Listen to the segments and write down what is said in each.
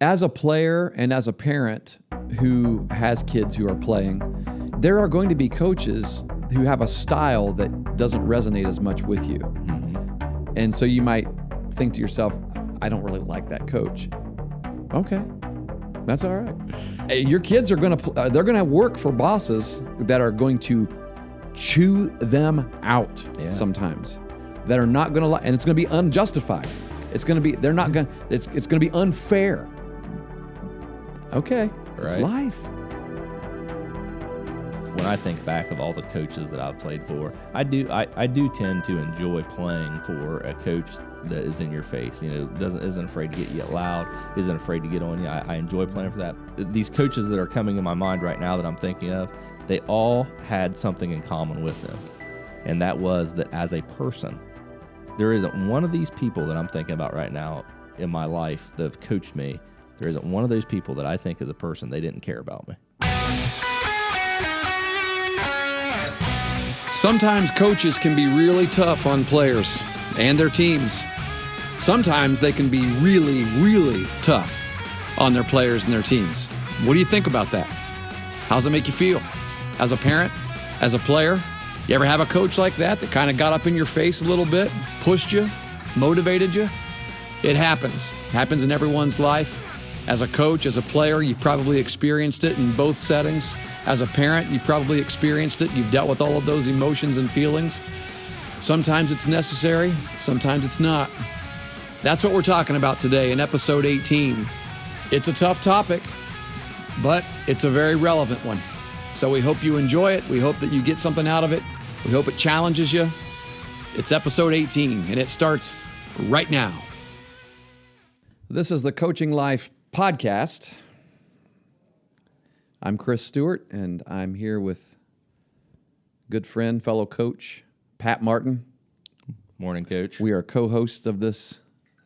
as a player and as a parent who has kids who are playing, there are going to be coaches who have a style that doesn't resonate as much with you. Mm-hmm. And so you might think to yourself, I don't really like that coach. Okay, that's all right. Your kids are going to they're going to work for bosses that are going to chew them out sometimes, that are not going to like, and it's going to be unjustified. It's going to be it's going to be unfair. Okay, It's life. When I think back of all the coaches that I've played for, I do tend to enjoy playing for a coach that is in your face. Isn't afraid to get you loud, isn't afraid to get on you. I enjoy playing for that. These coaches that are coming in my mind right now that I'm thinking of, they all had something in common with them, and that was that as a person, there isn't one of these people that I'm thinking about right now in my life that have coached me. There isn't one of those people that I think as a person they didn't care about me. Sometimes coaches can be really tough on players and their teams. Sometimes they can be really, really tough on their players and their teams. What do you think about that? How does it make you feel? As a parent, as a player, you ever have a coach like that kind of got up in your face a little bit, pushed you, motivated you? It happens. It happens in everyone's life. As a coach, as a player, you've probably experienced it in both settings. As a parent, you've probably experienced it. You've dealt with all of those emotions and feelings. Sometimes it's necessary, sometimes it's not. That's what we're talking about today in episode 18. It's a tough topic, but it's a very relevant one. So we hope you enjoy it. We hope that you get something out of it. We hope it challenges you. It's episode 18, and it starts right now. This is the Coaching Life podcast. I'm Chris Stewart, and I'm here with good friend, fellow coach, Pat Martin. Morning, Coach. We are co-hosts of this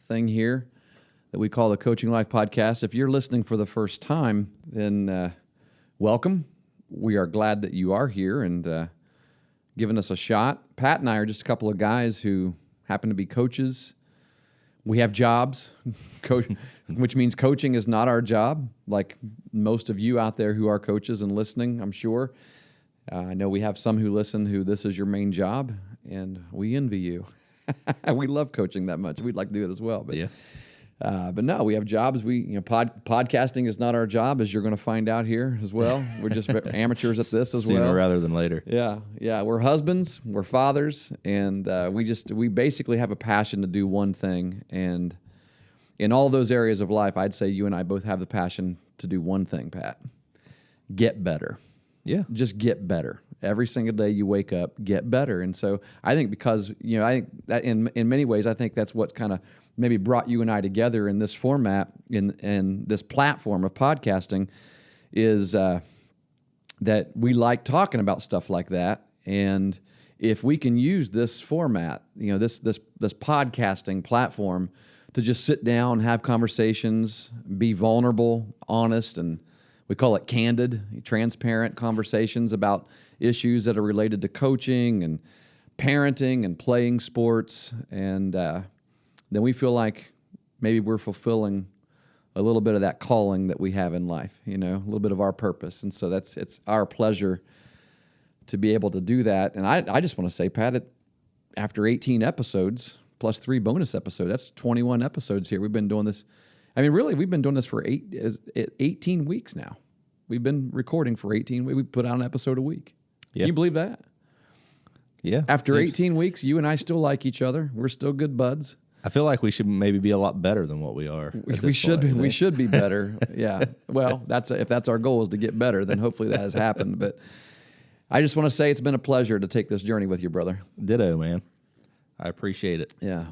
thing here that we call the Coaching Life podcast. If you're listening for the first time, then welcome. We are glad that you are here and giving us a shot. Pat and I are just a couple of guys who happen to be coaches. We have jobs, which means coaching is not our job, like most of you out there who are coaches and listening, I'm sure. I know we have some who listen who this is your main job, and we envy you. We love coaching that much. We'd like to do it as well. But, but no, we have jobs. Podcasting is not our job, as you're going to find out here as well. We're just amateurs at this as well. Sooner rather than later. Yeah. We're husbands, we're fathers, and we basically have a passion to do one thing. And in all those areas of life, I'd say you and I both have the passion to do one thing, Pat. Get better. Yeah. Just get better. Every single day you wake up, get better. And so I think because, I think that in many ways, I think that's what's kind of maybe brought you and I together in this format, in this platform of podcasting, is that we like talking about stuff like that. And if we can use this format, this podcasting platform to just sit down, have conversations, be vulnerable, honest, and we call it candid, transparent conversations about issues that are related to coaching and parenting and playing sports, and then we feel like maybe we're fulfilling a little bit of that calling that we have in life, a little bit of our purpose. And so it's our pleasure to be able to do that. And I just want to say, Pat, after 18 episodes, plus 3 bonus episodes, that's 21 episodes here. We've been doing this. I mean, really, we've been doing this for 18 weeks now. We've been recording for 18 weeks. We put out an episode a week. Yeah. Can you believe that? Yeah. After 18 weeks, you and I still like each other. We're still good buds. I feel like we should maybe be a lot better than what we are. We should be. We should be better. Yeah. Well, if that's our goal is to get better, then hopefully that has happened. But I just want to say it's been a pleasure to take this journey with you, brother. Ditto, man. I appreciate it. Yeah.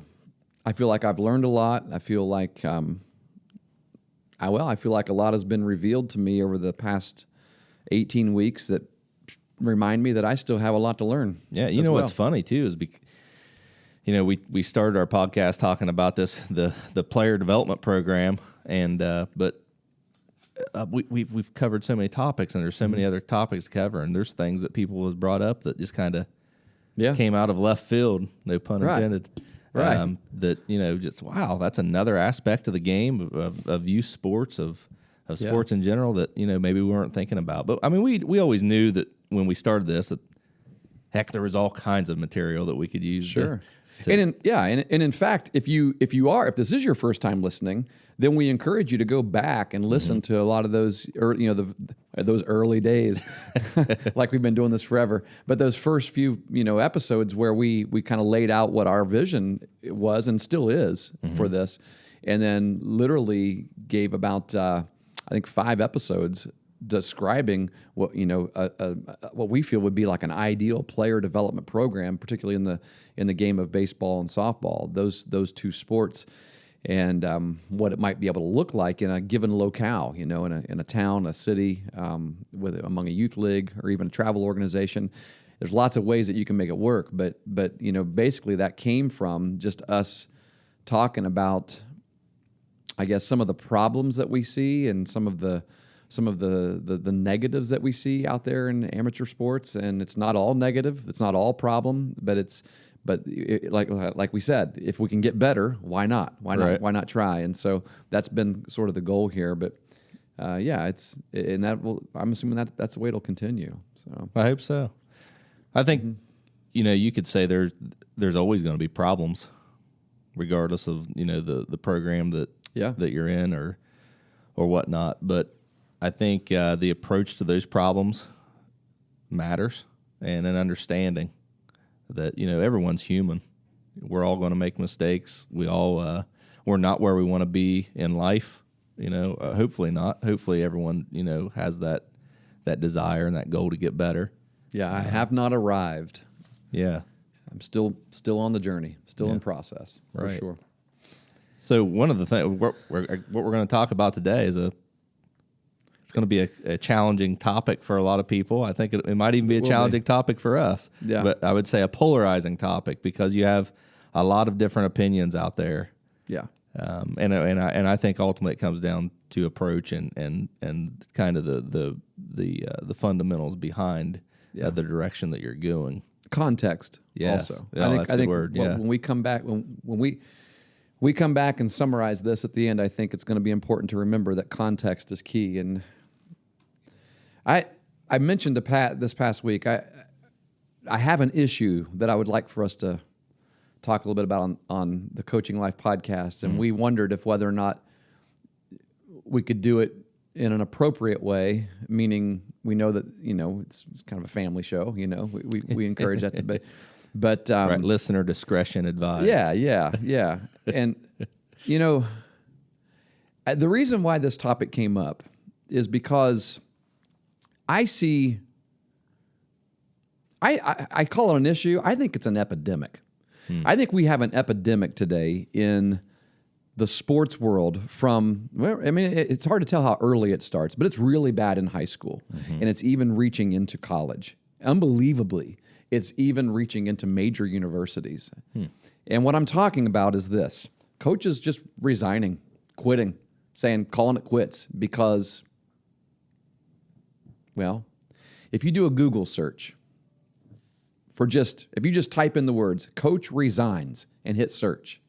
I feel like I've learned a lot. I feel like I feel like a lot has been revealed to me over the past 18 weeks that remind me that I still have a lot to learn. Yeah, what's funny too is we started our podcast talking about the player development program, and we've covered so many topics, and there's so many other topics to cover, and there's things that people has brought up that just kind of came out of left field, no pun intended. Right. That, just, wow, that's another aspect of the game of youth sports, of sports in general that, maybe we weren't thinking about. But I mean, we always knew that when we started this, that heck, there was all kinds of material that we could use. Sure. And in fact, if this is your first time listening, then we encourage you to go back and listen to a lot of those, those early days, like we've been doing this forever. But those first few, episodes where we kind of laid out what our vision was and still is for this, and then literally gave about I think 5 episodes describing what what we feel would be like an ideal player development program, particularly in the game of baseball and softball, those two sports, and what it might be able to look like in a given locale, in a town, a city, among a youth league or even a travel organization. There's lots of ways that you can make it work, but basically that came from just us talking about, I guess, some of the problems that we see and some of the negatives that we see out there in amateur sports. And it's not all negative, it's not all problem, but like we said, if we can get better, why not? Why not try? And so that's been sort of the goal here. But I'm assuming that's the way it'll continue. So I hope so. I think you could say there's always going to be problems, regardless of the program that you're in or whatnot. But I think the approach to those problems matters, and an understanding that everyone's human. We're all going to make mistakes. We're not where we want to be in life. Hopefully not. Hopefully everyone has that desire and that goal to get better. Yeah, I have not arrived. Yeah, I'm still on the journey, still in process, for sure. So one of the things what we're going to talk about today is it's going to be a challenging topic for a lot of people. I think it might even be a challenging topic for us. Yeah. But I would say a polarizing topic, because you have a lot of different opinions out there. Yeah. And I think ultimately it comes down to approach and kind of the fundamentals behind the direction that you're going. Context. Yes. Also. Yeah, I that's think the word. Yeah. When we come back, when we come back and summarize this at the end, I think it's going to be important to remember that context is key. And I mentioned to Pat this past week, I have an issue that I would like for us to talk a little bit about on the Coaching Life podcast, and we wondered if whether or not we could do it in an appropriate way, meaning we know that it's kind of a family show. We encourage that to be, but right, listener discretion advised. Yeah. And the reason why this topic came up is because I see. I call it an issue. I think it's an epidemic. I think we have an epidemic today in the sports world it's hard to tell how early it starts, but it's really bad in high school, and it's even reaching into college. Unbelievably, it's even reaching into major universities. And what I'm talking about is this: coaches just resigning, quitting, calling it quits because, if you do a Google search, if you just type in the words "coach resigns" and hit search,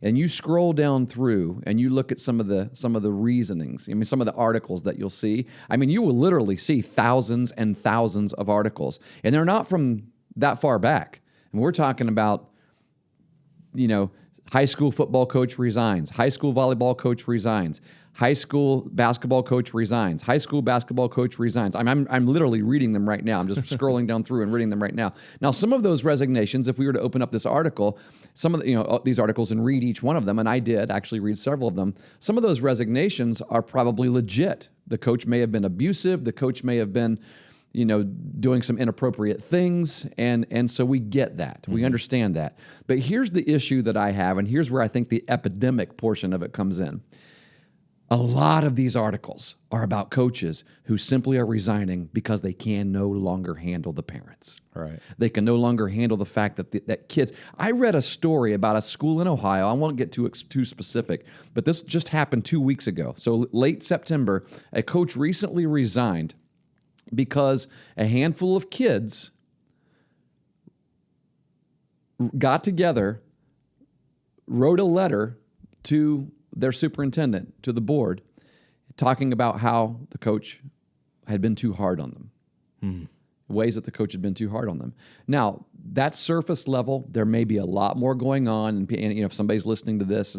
and you scroll down through and you look at some of the reasonings, some of the articles that you'll see, you will literally see thousands and thousands of articles, and they're not from that far back. And we're talking about, high school football coach resigns, high school volleyball coach resigns, high school basketball coach resigns, high school basketball coach resigns. I'm literally reading them right now. I'm just scrolling down through and reading them right now. Now, some of those resignations, if we were to open up this article, some of these articles and read each one of them, and I did actually read several of them, some of those resignations are probably legit. The coach may have been abusive. The coach may have been, doing some inappropriate things. And so we get that. We understand that. But here's the issue that I have, and here's where I think the epidemic portion of it comes in. A lot of these articles are about coaches who simply are resigning because they can no longer handle the parents. Right. They can no longer handle the fact that kids. I read a story about a school in Ohio. I won't get too specific, but this just happened 2 weeks ago. So late September, a coach recently resigned because a handful of kids got together wrote a letter to their superintendent, to the board, talking about how the coach had been too hard on them. Ways that the coach had been too hard on them. Now, that's surface level. There may be a lot more going on. And if somebody's listening to this,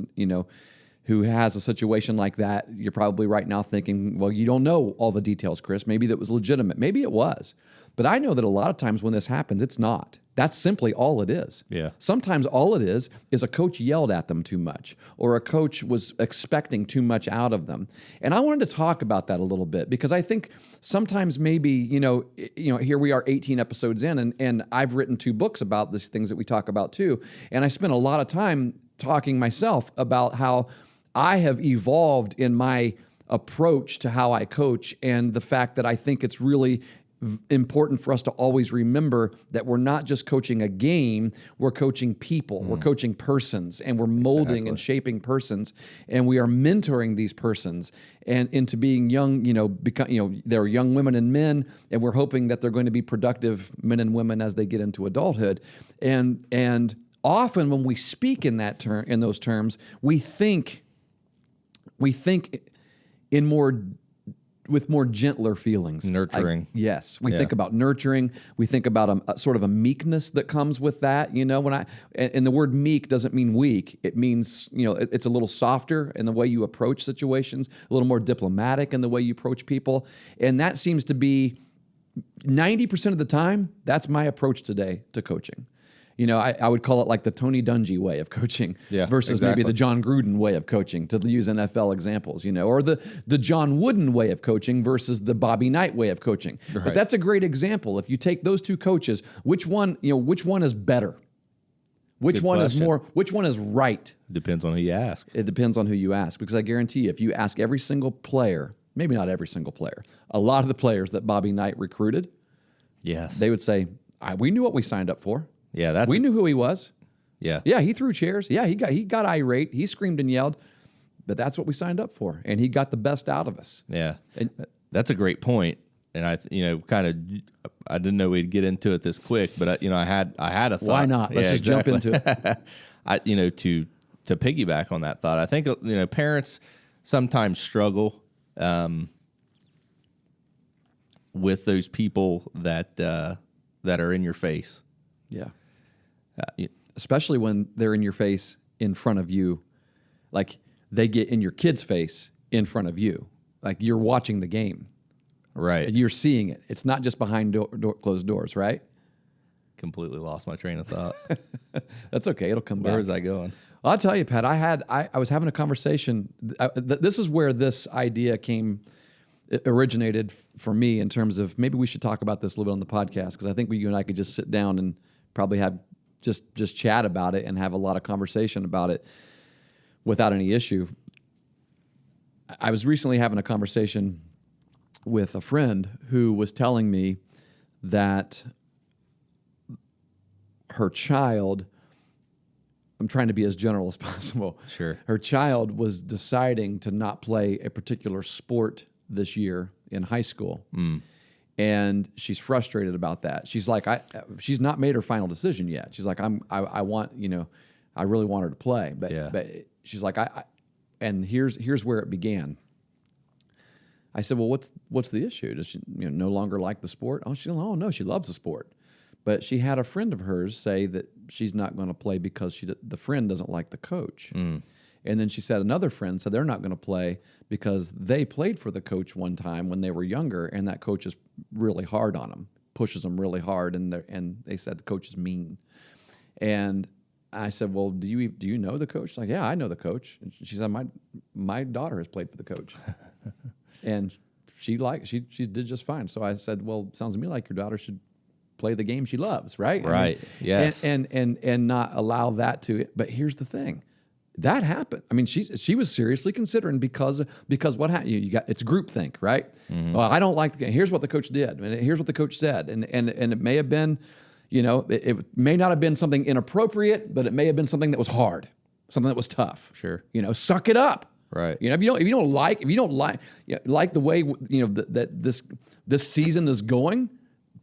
who has a situation like that, you're probably right now thinking, well, you don't know all the details, Chris. Maybe that was legitimate. Maybe it was. But I know that a lot of times when this happens, it's not. That's simply all it is. Yeah. Sometimes all it is a coach yelled at them too much, or a coach was expecting too much out of them. And I wanted to talk about that a little bit, because I think sometimes maybe, here we are 18 episodes in, and I've written 2 books about these things that we talk about too. And I spent a lot of time talking myself about how I have evolved in my approach to how I coach, and the fact that I think it's really important for us to always remember that we're not just coaching a game, we're coaching people, we're coaching persons, and we're molding and shaping persons, and we are mentoring these persons and into being young, they're young women and men, and we're hoping that they're going to be productive men and women as they get into adulthood. And often when we speak in those terms, we think with more gentler feelings. Nurturing. Yes. We think about nurturing. We think about a sort of a meekness that comes with that. And the word meek doesn't mean weak. It means, it's a little softer in the way you approach situations, a little more diplomatic in the way you approach people. And that seems to be 90% of the time, that's my approach today to coaching. I would call it like the Tony Dungy way of coaching versus maybe the John Gruden way of coaching, to use NFL examples, or the John Wooden way of coaching versus the Bobby Knight way of coaching. Right. But that's a great example. If you take those 2 coaches, which one is better? Which one is right? Depends on who you ask. It depends on who you ask, because I guarantee you, if you ask every single player, maybe not every single player, a lot of the players that Bobby Knight recruited, yes, they would say, we knew what we signed up for. Yeah, we knew who he was. Yeah. Yeah, he threw chairs. Yeah, he got irate. He screamed and yelled. But that's what we signed up for, and he got the best out of us. Yeah. And that's a great point. And I didn't know we'd get into it this quick, but I had a thought. Why not? Let's just jump into it. To piggyback on that thought, I think parents sometimes struggle with those people that are in your face. Yeah. Especially when they're in your face in front of you, like they get in your kid's face in front of you, like you're watching the game. Right. You're seeing it. It's not just behind closed doors, right? Completely lost my train of thought. That's okay. It'll come back. Where is that going? I'll tell you, Pat, I was having a conversation. This is where this idea originated for me, in terms of maybe we should talk about this a little bit on the podcast, because I think you and I could just sit down and probably have just chat about it and have a lot of conversation about it without any issue. I was recently having a conversation with a friend who was telling me that her child, I'm trying to be as general as possible. Sure. Her child was deciding to not play a particular sport this year in high school. And she's frustrated about that. She's like, she's not made her final decision yet. She's like, I really want her to play, but she's like, and here's where it began. I said, well, what's the issue? Does she no longer like the sport? Oh no, she loves the sport. But she had a friend of hers say that she's not going to play because the friend doesn't like the coach. And then she said another friend said they're not going to play because they played for the coach one time when they were younger, and that coach is really hard on them, pushes them really hard, and they said the coach is mean. And I said, well, do you know the coach? She's like, yeah, I know the coach. And she said, my daughter has played for the coach, and she did just fine. So I said, well, it sounds to me like your daughter should play the game she loves, right? Right. Yes. And not allow that to. But here's the thing. That happened. I mean, she was seriously considering because what happened? You got, it's groupthink, right? Mm-hmm. Well, I don't like the game. Here's what the coach did, and here's what the coach said, and it may have been, it may not have been something inappropriate, but it may have been something that was hard, something that was tough. Sure. Suck it up. Right. If you don't like the way that this season is going,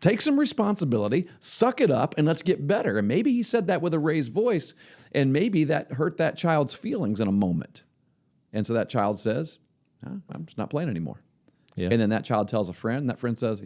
take some responsibility, suck it up, and let's get better. And maybe he said that with a raised voice, and maybe that hurt that child's feelings in a moment. And so that child says, I'm just not playing anymore. Yeah. And then that child tells a friend, and that friend says,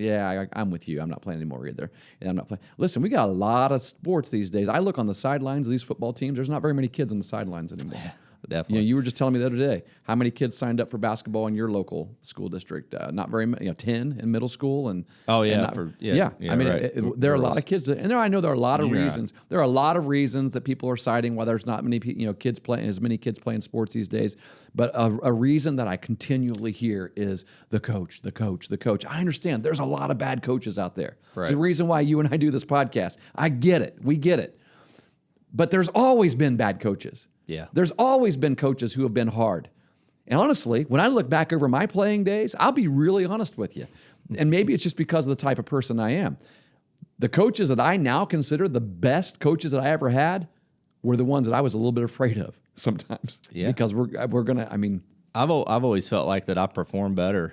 I'm with you. I'm not playing anymore either. And I'm not playing. Listen, we got a lot of sports these days. I look on the sidelines of these football teams. There's not very many kids on the sidelines anymore. Yeah, definitely. You were just telling me the other day how many kids signed up for basketball in your local school district. Not very many, 10 in middle school. And Oh, yeah. I mean, right. There are a lot of kids. I know there are a lot of You're reasons. right. There are a lot of reasons that people are citing why there's not many kids playing, as many kids playing sports these days. But a reason that I continually hear is the coach. I understand there's a lot of bad coaches out there. Right. It's the reason why you and I do this podcast. I get it. We get it. But there's always been bad coaches. Yeah. There's always been coaches who have been hard. And honestly, when I look back over my playing days, I'll be really honest with you. And maybe it's just because of the type of person I am. The coaches that I now consider the best coaches that I ever had were the ones that I was a little bit afraid of sometimes. Yeah. Because we're going to, I've always felt like that I perform better,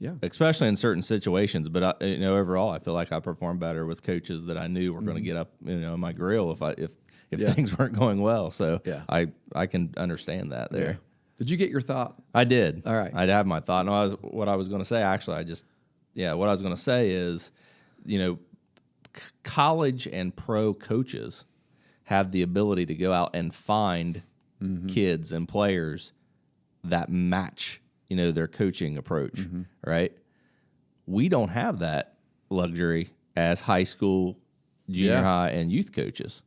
yeah. especially in certain situations. But overall, I feel like I perform better with coaches that I knew were going to get up, in my grill if things weren't going well. So Yeah. I can understand that there. Yeah. Did you get your thought? I did. All right. I'd have my thought. No, what I was going to say, actually, what I was going to say is, college and pro coaches have the ability to go out and find kids and players that match, their coaching approach, right? We don't have that luxury as high school, junior high, and youth coaches.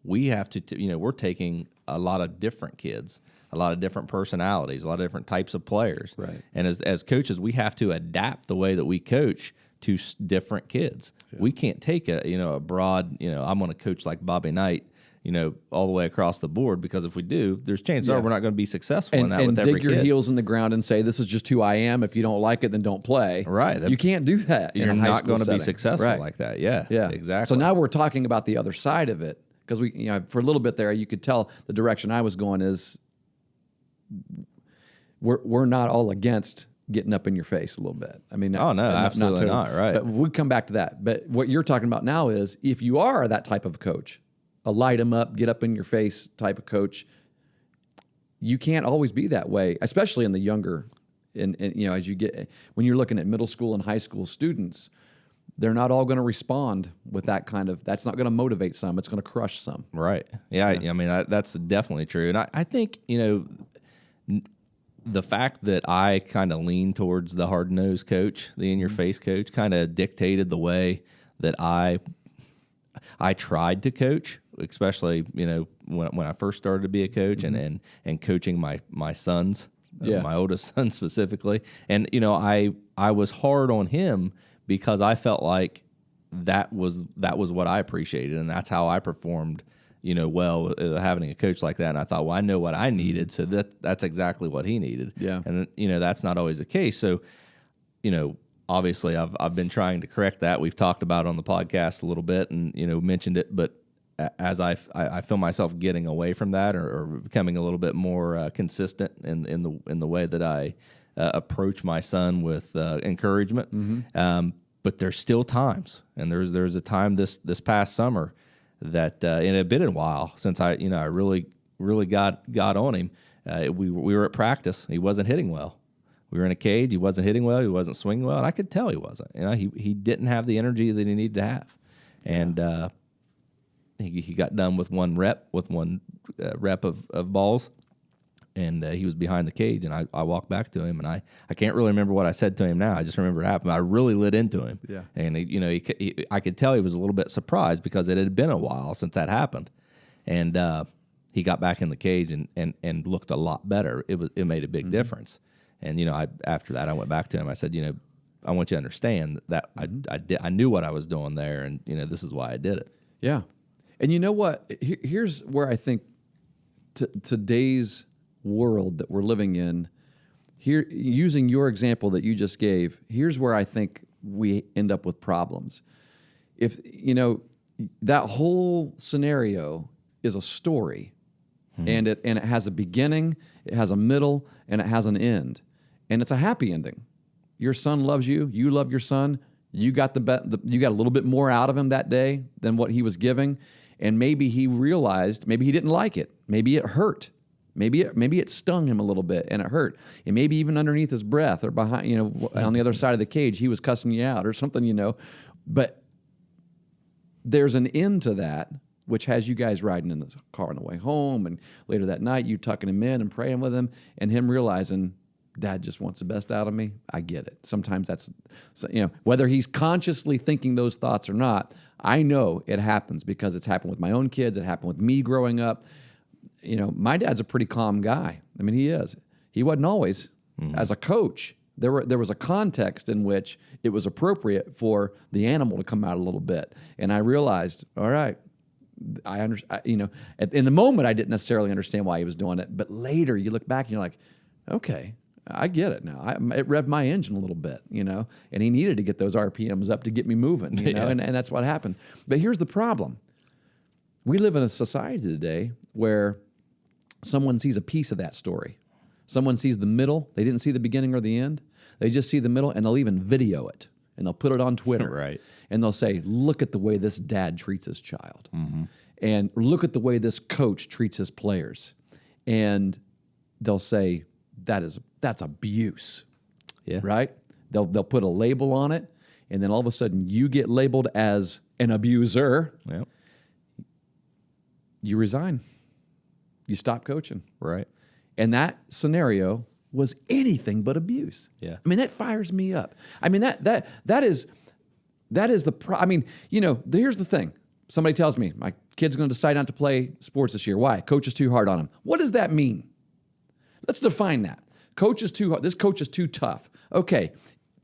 We have to, we're taking a lot of different kids, a lot of different personalities, a lot of different types of players. Right. And as coaches, we have to adapt the way that we coach to different kids. Yeah. We can't take a broad, I'm going to coach like Bobby Knight, all the way across the board, because if we do, there's chances are we're not going to be successful in that with every kid. And dig your heels in the ground and say, this is just who I am. If you don't like it, then don't play. Right. You can't do that. You're not going to be successful right. like that. Yeah. Yeah. Exactly. So now we're talking about the other side of it, because we, for a little bit there, you could tell the direction I was going is we're not all against getting up in your face a little bit. I mean, absolutely not. Right. But we'll come back to that. But what you're talking about now is if you are that type of coach, a light them up, get up in your face type of coach, you can't always be that way, especially in the younger, as you get, when you're looking at middle school and high school students, they're not all going to respond with that kind of, that's not going to motivate some, it's going to crush some. Right. Yeah. I mean, that's definitely true. And I think, the fact that I kind of lean towards the hard-nosed coach, the in-your-face coach, kind of dictated the way that I tried to coach, especially, when I first started to be a coach and coaching my sons, my oldest son specifically. And, I was hard on him because I felt like that was what I appreciated, and that's how I performed, well, having a coach like that. And I thought, well, I know what I needed, so that's exactly what he needed. Yeah. And that's not always the case. So, obviously I've been trying to correct that. We've talked about it on the podcast a little bit and, mentioned it, but as I feel myself getting away from that or becoming a little bit more consistent in the way that I approach my son with encouragement. But there's still times, and there's a time this past summer that it had been a while since I really got on him. We were at practice. He wasn't hitting well. We were in a cage. He wasn't hitting well. He wasn't swinging well, and I could tell he wasn't. He didn't have the energy that he needed to have, and he got done with one rep of balls, and he was behind the cage, and I walked back to him, and I can't really remember what I said to him now. I just remember it happened. I really lit into him, and I could tell he was a little bit surprised because it had been a while since that happened, and he got back in the cage and looked a lot better. It made a big difference, and after that I went back to him. I said, I want you to understand that I knew what I was doing there, and this is why I did it. Yeah, and you know what? Here's where I think today's world that we're living in, here, using your example that you just gave, here's where I think we end up with problems. If that whole scenario is a story, and it has a beginning, it has a middle, and it has an end, and it's a happy ending. Your son loves you, you love your son, You got you got a little bit more out of him that day than what he was giving, and maybe he realized, maybe he didn't like it, maybe it hurt, maybe it stung him a little bit and it hurt, and maybe even underneath his breath or behind, on the other side of the cage, he was cussing you out or something, But there's an end to that, which has you guys riding in the car on the way home, and later that night you tucking him in and praying with him, and him realizing, Dad just wants the best out of me. I get it. Sometimes that's, whether he's consciously thinking those thoughts or not, I know it happens because it's happened with my own kids. It happened with me growing up. My dad's a pretty calm guy. I mean, he is. He wasn't always. As a coach, there was a context in which it was appropriate for the animal to come out a little bit. And I realized, all right, I understand. In the moment, I didn't necessarily understand why he was doing it. But later, you look back and you're like, okay, I get it now. It revved my engine a little bit, and he needed to get those RPMs up to get me moving, and that's what happened. But here's the problem. We live in a society today where someone sees a piece of that story. Someone sees the middle. They didn't see the beginning or the end. They just see the middle, and they'll even video it, and they'll put it on Twitter. Right. And they'll say, look at the way this dad treats his child. And look at the way this coach treats his players. And they'll say, that's abuse, right? They'll put a label on it, and then all of a sudden you get labeled as an abuser. Yep. You resign. You stop coaching. Right. And that scenario was anything but abuse. Yeah. I mean, that fires me up. I mean, that is here's the thing. Somebody tells me, my kid's going to decide not to play sports this year. Why? Coach is too hard on him. What does that mean? Let's define that. Coach is too hard. This coach is too tough. Okay,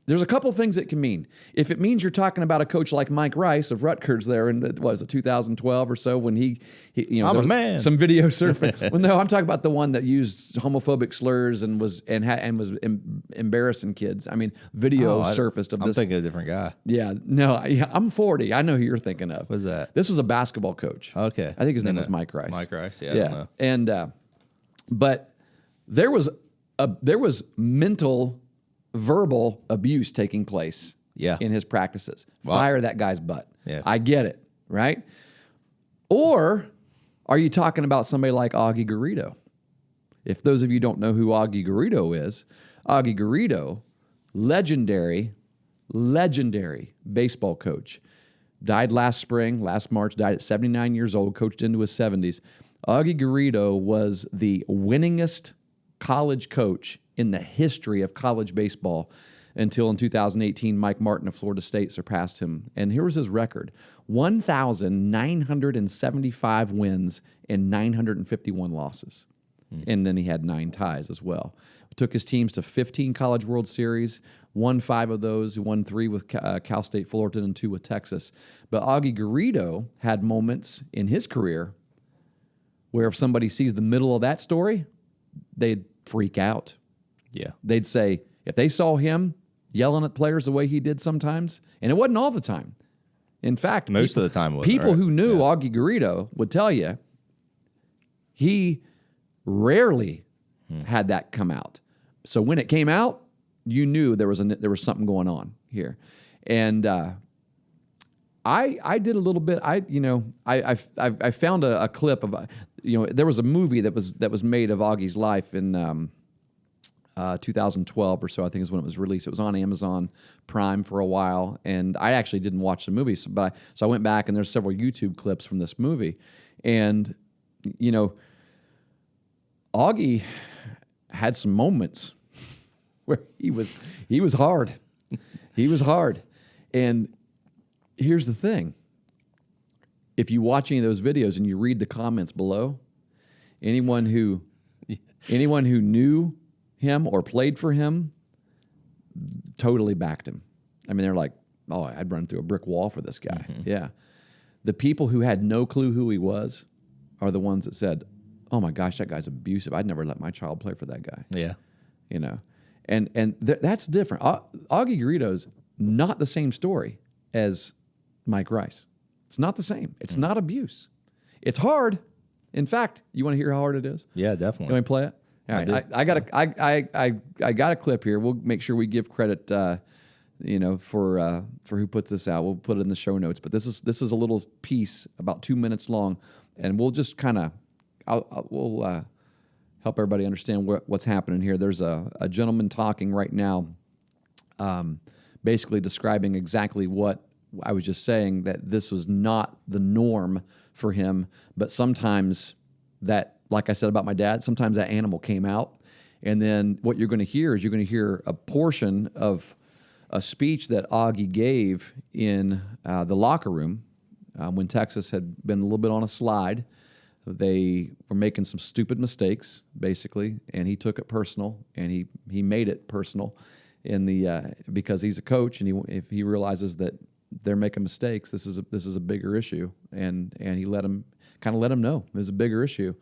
there's a couple things it can mean. If it means you're talking about a coach like Mike Rice of Rutgers there in, 2012 or so, when he I'm a man. Some video surfing. Well, no, I'm talking about the one that used homophobic slurs and was embarrassing kids. I mean, video surfaced of this. I'm thinking of a different guy. Yeah, no, I'm 40. I know who you're thinking of. What's that? This was a basketball coach. Okay, I think his name was Mike Rice. Mike Rice. Yeah. I don't know. And but there was mental, verbal abuse taking place in his practices. Wow. Fire that guy's butt. Yeah. I get it, right? Or are you talking about somebody like Augie Garrido? If those of you don't know who Augie Garrido is, Augie Garrido, legendary baseball coach, died last March, died at 79 years old, coached into his 70s. Augie Garrido was the winningest college coach in the history of college baseball until in 2018, Mike Martin of Florida State surpassed him. And here was his record: 1,975 wins and 951 losses. And then he had 9 ties as well. Took his teams to 15 College World Series, won 5 of those, won 3 with Cal State Fullerton and 2 with Texas. But Augie Garrido had moments in his career where if somebody sees the middle of that story, they'd freak out. Yeah. They'd say, if they saw him yelling at players the way he did sometimes, and it wasn't all the time. In fact, most of the time, people who knew Augie Garrido would tell you he rarely had that come out. So when it came out, you knew there was something going on here. And I did a little bit. I found a clip of there was a movie that was made of Augie's life in 2012 or so, I think is when it was released. It was on Amazon Prime for a while, and I actually didn't watch the movie, so I went back and there's several YouTube clips from this movie, and Augie had some moments where he was hard. He was hard, and here's the thing: if you watch any of those videos and you read the comments below, anyone who knew him or played for him totally backed him. I mean, they're like, oh, I'd run through a brick wall for this guy. Mm-hmm. Yeah. The people who had no clue who he was are the ones that said, oh my gosh, that guy's abusive. I'd never let my child play for that guy. Yeah. And that's different. Augie Garrido's not the same story as Mike Rice. It's not the same. It's not abuse. It's hard. In fact, you want to hear how hard it is? Yeah, definitely. You want me to play it? All right, I got a clip here. We'll make sure we give credit for who puts this out. We'll put it in the show notes. But this is a little piece about 2 minutes long, and we'll just kind of we'll help everybody understand what's happening here. There's a gentleman talking right now, basically describing exactly what I was just saying, that this was not the norm for him, but sometimes that, like I said about my dad, sometimes that animal came out. And then what you're going to hear is you're going to hear a portion of a speech that Augie gave in the locker room when Texas had been a little bit on a slide. They were making some stupid mistakes, basically, and he took it personal, and he made it personal because he's a coach, and if he realizes that they're making mistakes, this is a bigger issue, and he let him know it was a bigger issue.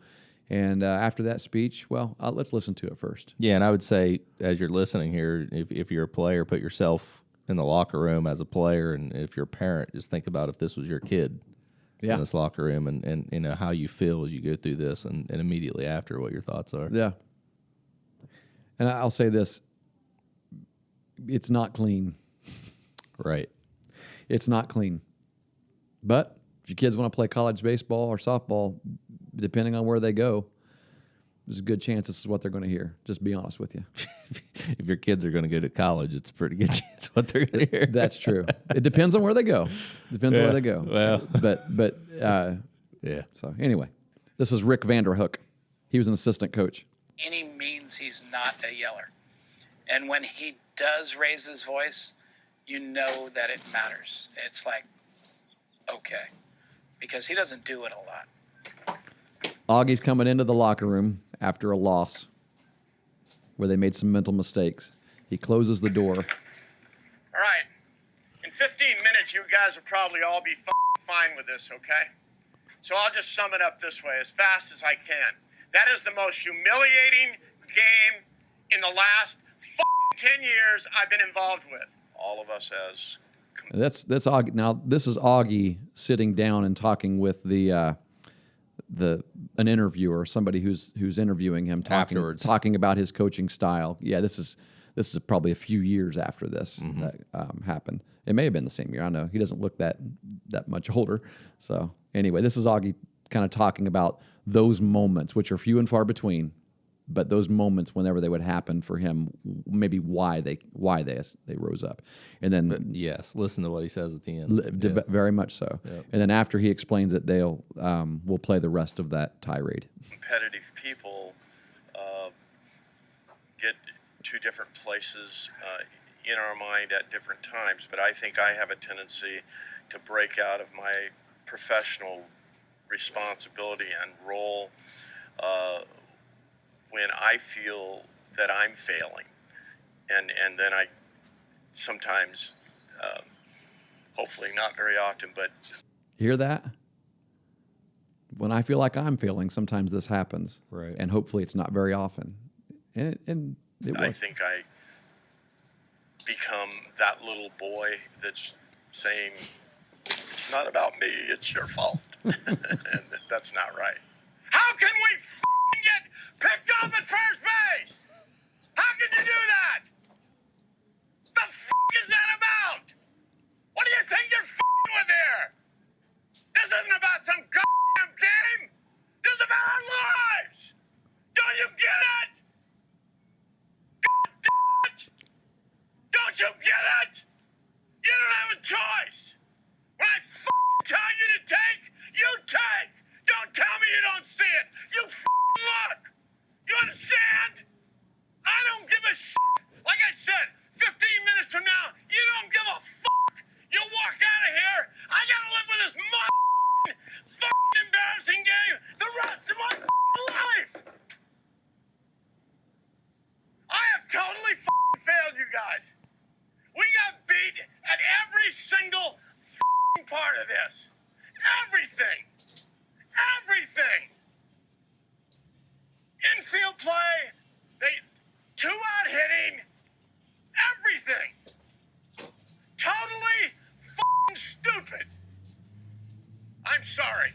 And after that speech, well, let's listen to it first. Yeah, and I would say, as you're listening here, if you're a player, put yourself in the locker room as a player, and if you're a parent, just think about if this was your kid in this locker room, and how you feel as you go through this, and immediately after, what your thoughts are. Yeah. And I'll say this. It's not clean. Right. It's not clean. But if your kids want to play college baseball or softball, depending on where they go, there's a good chance this is what they're going to hear. Just be honest with you. If your kids are going to go to college, it's a pretty good chance what they're going to hear. That's true. It depends on where they go. Depends on where they go. Well, but yeah. So anyway, this is Rick Vanderhook. He was an assistant coach. Any means he's not a yeller. And when he does raise his voice, you know that it matters. It's like, okay, because he doesn't do it a lot. Augie's coming into the locker room after a loss where they made some mental mistakes. He closes the door. All right. In 15 minutes, you guys will probably all be fine with this, okay? So I'll just sum it up this way as fast as I can. That is the most humiliating game in the last 10 years I've been involved with. All of us as... That's Augie. Now, this is Augie sitting down and talking with an interviewer, somebody who's interviewing him, talking about his coaching style. Yeah, this is probably a few years after this that happened. It may have been the same year. I don't know. He doesn't look that much older. So anyway, this is Augie kind of talking about those moments, which are few and far between, but those moments whenever they would happen for him, maybe why they rose up, and then yes, listen to what he says at the end. Very much so. Yep. And then after he explains it, we'll play the rest of that tirade. Competitive people get to different places in our mind at different times, but I think I have a tendency to break out of my professional responsibility and role when I feel that I'm failing, and then I sometimes, hopefully not very often, but hear that? When I feel like I'm failing, sometimes this happens, right? And hopefully it's not very often. And I think I become that little boy that's saying, "It's not about me; it's your fault," and that's not right. How can we get picked off at first base? How can you do that? The is that about? What do you think you're with here? This isn't about some goddamn game. This is about our lives. Don't you get it? God damn it! Don't you get it? You don't have a choice. When I tell you to take, you take. Don't tell me you don't see it. You look. You understand? I don't give a shit. Like I said, 15 minutes from now, you don't give a fuck. You walk out of here. I gotta live with this embarrassing game the rest of my life. I have totally failed you guys. We got beat at every single part of this. Everything. Infield play, two-out hitting, everything. Totally stupid. I'm sorry.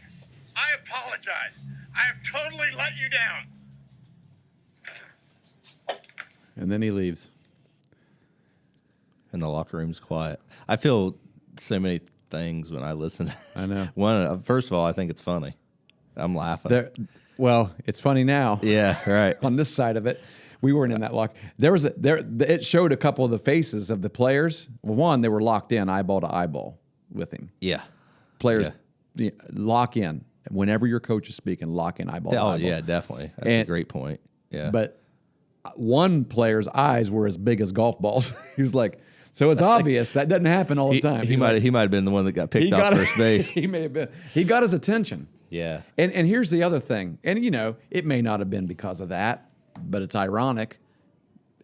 I apologize. I have totally let you down. And then he leaves. and the locker room's quiet. I feel so many things when I listen. I know. First of all, I think it's funny. I'm laughing. Well, it's funny now. Yeah, right. On this side of it, we weren't in that lock. It showed a couple of the faces of the players. Well, one, they were locked in eyeball to eyeball with him. Yeah. Players lock in. Whenever your coach is speaking, lock in eyeball to eyeball. Yeah, definitely. That's a great point. Yeah. But one player's eyes were as big as golf balls. He was like, so it's obvious that doesn't happen all the time. He might have been the one that got picked off first base. He may have been. He got his attention. Yeah. And here's the other thing. And, it may not have been because of that, but it's ironic.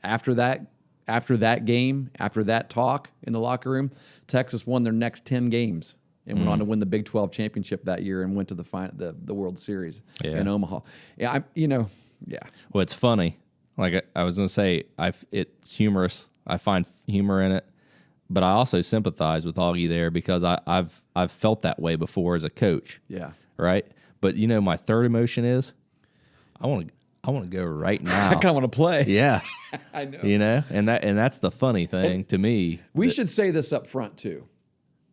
After that game, after that talk in the locker room, Texas won their next 10 games and went on to win the Big 12 championship that year and went to the World Series in Omaha. Yeah, yeah. Well, it's funny. Like I was going to say, it's humorous. I find humor in it, but I also sympathize with Augie there because I've felt that way before as a coach. Yeah. Right. But my third emotion is I want to go right now. I kind of want to play. Yeah. I know. And that's the funny thing to me. We should say this up front too.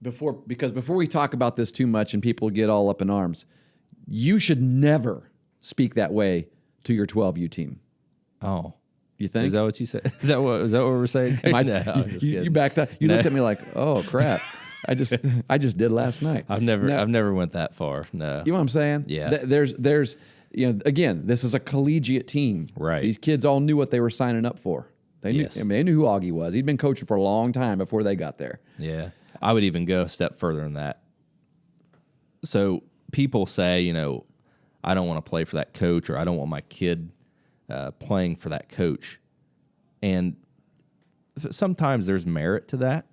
Before we talk about this too much and people get all up in arms, you should never speak that way to your 12U team. Oh. You think? Is that what you said? Is that what we're saying? No, I'm just kidding. You backed up. You looked at me like, oh crap. I just did last night. I've never went that far. No. You know what I'm saying? Yeah. There's again, this is a collegiate team. Right. These kids all knew what they were signing up for. They knew. Yes. I mean, they knew who Augie was. He'd been coaching for a long time before they got there. Yeah. I would even go a step further than that. So people say, I don't want to play for that coach, or I don't want my kid playing for that coach. And sometimes there's merit to that,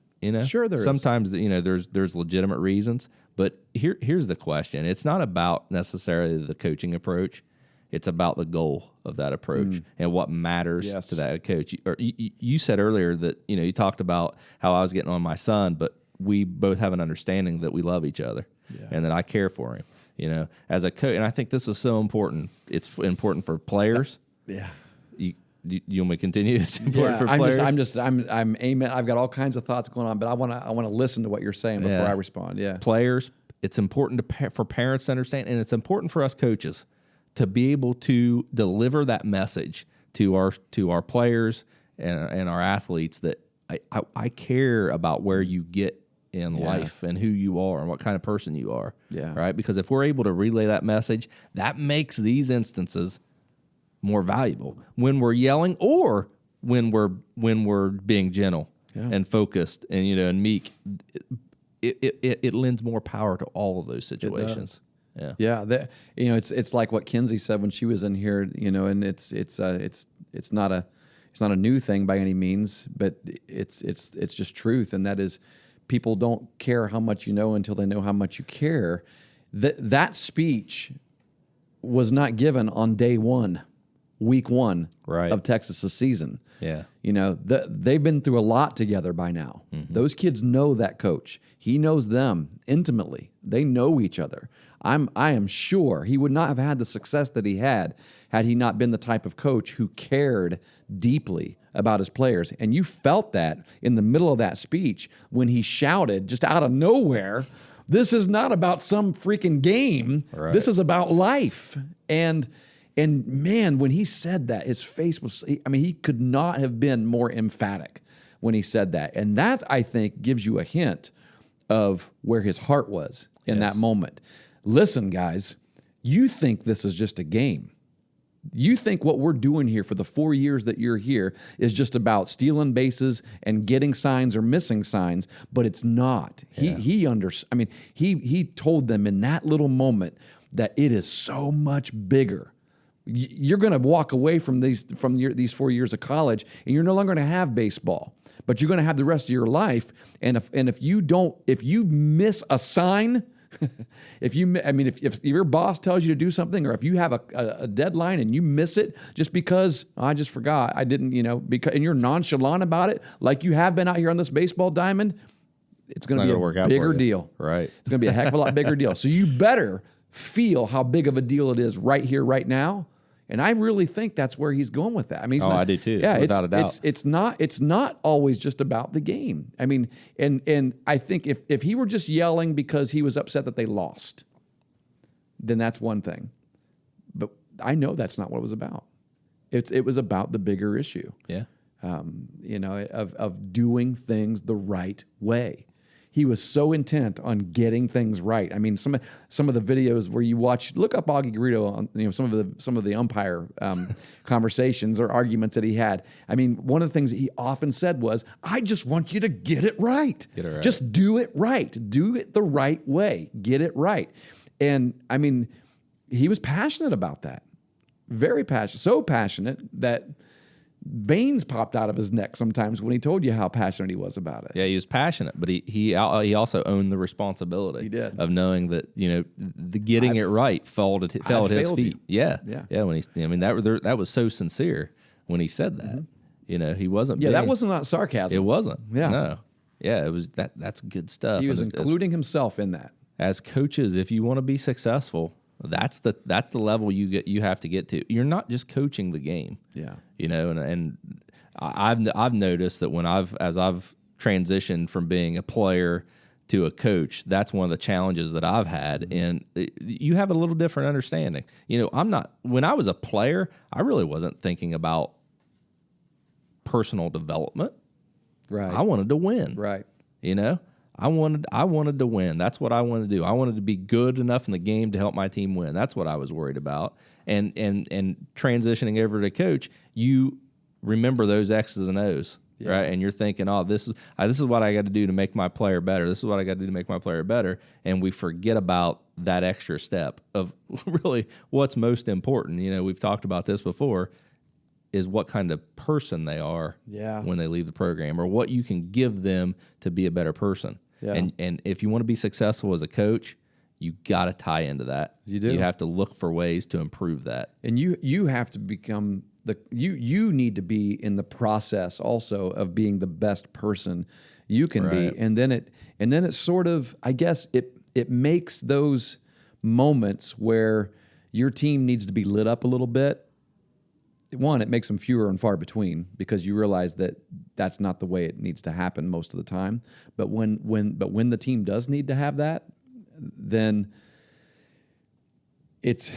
Sure there is. Sometimes, there's legitimate reasons. But here's the question. It's not about necessarily the coaching approach. It's about the goal of that approach and what matters to that coach. You said earlier that, you talked about how I was getting on my son, but we both have an understanding that we love each other and that I care for him, as a coach. And I think this is so important. It's important for players. Yeah. You want me to continue? It's important for players. I'm aiming. I've got all kinds of thoughts going on, but I want to listen to what you're saying before I respond. Yeah. Players, it's important for parents to understand, and it's important for us coaches to be able to deliver that message to our players and our athletes that I care about where you get in life and who you are and what kind of person you are. Yeah. Right? Because if we're able to relay that message, that makes these instances more valuable when we're yelling or when we're being gentle and focused and and meek. It lends more power to all of those situations. Yeah. It's like what Kinsey said when she was in here, and it's not a new thing by any means, but it's just truth, and that is people don't care how much you know until they know how much you care. That speech was not given on day one, week one of Texas's season. Yeah. They've been through a lot together by now. Mm-hmm. Those kids know that coach. He knows them intimately. They know each other. I am sure he would not have had the success that he had he not been the type of coach who cared deeply about his players. And you felt that in the middle of that speech when he shouted just out of nowhere, "This is not about some freaking game. Right. This is about life." And man, when he said that, his face was, he could not have been more emphatic when he said that. And that, I think, gives you a hint of where his heart was in that moment. Listen, guys, you think this is just a game. You think what we're doing here for the 4 years that you're here is just about stealing bases and getting signs or missing signs, but it's not. Yeah. He told them in that little moment that it is so much bigger. You're going to walk away from these 4 years of college, and you're no longer going to have baseball, but you're going to have the rest of your life. And if you miss a sign, if your boss tells you to do something, or if you have a deadline and you miss it just because I just forgot, I didn't, and you're nonchalant about it, like you have been out here on this baseball diamond, it's going to be a bigger deal. Right. It's going to be a heck of a lot bigger deal. So you better feel how big of a deal it is right here, right now, And I really think that's where he's going with that. I mean, I do too. Yeah, without a doubt. It's not always just about the game. I mean, and I think if he were just yelling because he was upset that they lost, then that's one thing. But I know that's not what it was about. It was about the bigger issue. Yeah. Of doing things the right way. He was so intent on getting things right. I mean, some of the videos where you look up Augie Garrido on some of the umpire conversations or arguments that he had. I mean, one of the things that he often said was, "I just want you to get it right. Get it right. Just do it right. Do it the right way. Get it right." And I mean, he was passionate about that. Very passionate. So passionate that veins popped out of his neck sometimes when he told you how passionate he was about it. Yeah, he was passionate, but he also owned the responsibility. He did. Of knowing that the getting it right fell at his feet. Yeah. When that was so sincere when he said that. He wasn't. Yeah, that wasn't not sarcasm. It wasn't. Yeah. No. Yeah, it was that. That's good stuff. He was including himself in that. As coaches, if you want to be successful, that's the level you have to get to. You're not just coaching the game. Yeah. And I've noticed that as I've transitioned from being a player to a coach, that's one of the challenges that I've had. And you have a little different understanding. When I was a player, I really wasn't thinking about personal development. Right. I wanted to win. Right. I wanted to win. That's what I wanted to do. I wanted to be good enough in the game to help my team win. That's what I was worried about. And transitioning over to coach, you remember those X's and O's, right? And you're thinking, this is what I got to do to make my player better. This is what I got to do to make my player better. And we forget about that extra step of really what's most important. We've talked about this before, is what kind of person they are when they leave the program, or what you can give them to be a better person. Yeah. And if you want to be successful as a coach, you got to tie into that. You do. You have to look for ways to improve that. And you have to become you need to be in the process also of being the best person you can be. And then it sort of, I guess it makes those moments where your team needs to be lit up a little bit. One, it makes them fewer and far between, because you realize that that's not the way it needs to happen most of the time. But when the team does need to have that, then it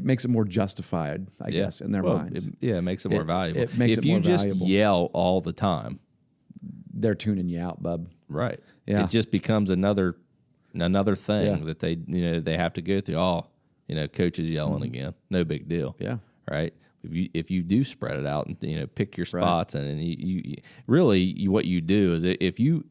makes it more justified, I guess, in their minds. It makes it more valuable. It makes if it more you valuable. just yell all the time, they're tuning you out, bub. Right. Yeah. It just becomes another thing that they have to go through. Coach is yelling again. No big deal. Yeah. Right. If you do spread it out and pick your spots, and you really what you do is if you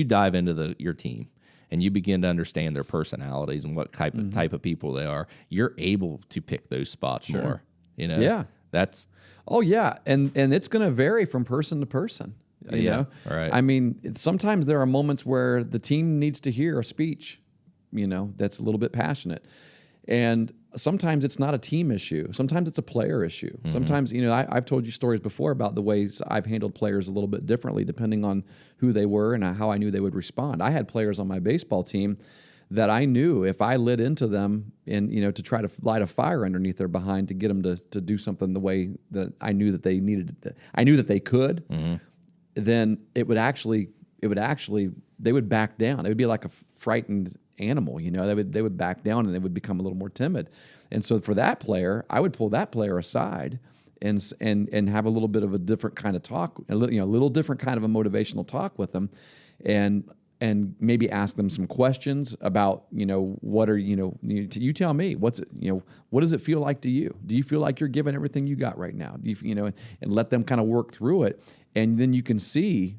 dive into your team and you begin to understand their personalities and what type of people they are, you're able to pick those spots more. Yeah. That's and it's going to vary from person to person. You know? Right. I mean, sometimes there are moments where the team needs to hear a speech, that's a little bit passionate. And sometimes it's not a team issue. Sometimes it's a player issue. Mm-hmm. Sometimes, I've told you stories before about the ways I've handled players a little bit differently depending on who they were and how I knew they would respond. I had players on my baseball team that I knew if I lit into them and, to try to light a fire underneath their behind to get them to do something the way that I knew that they needed, I knew that they could, then they would back down. It would be like a frightened animal, they would back down and they would become a little more timid. And so for that player, I would pull that player aside and have a little bit of a different kind of talk, a little different kind of a motivational talk with them, and maybe ask them some questions about, what are, you tell me, what does it feel like to you? Do you feel like you're giving everything you got right now? Do you, and let them kind of work through it. And then you can see,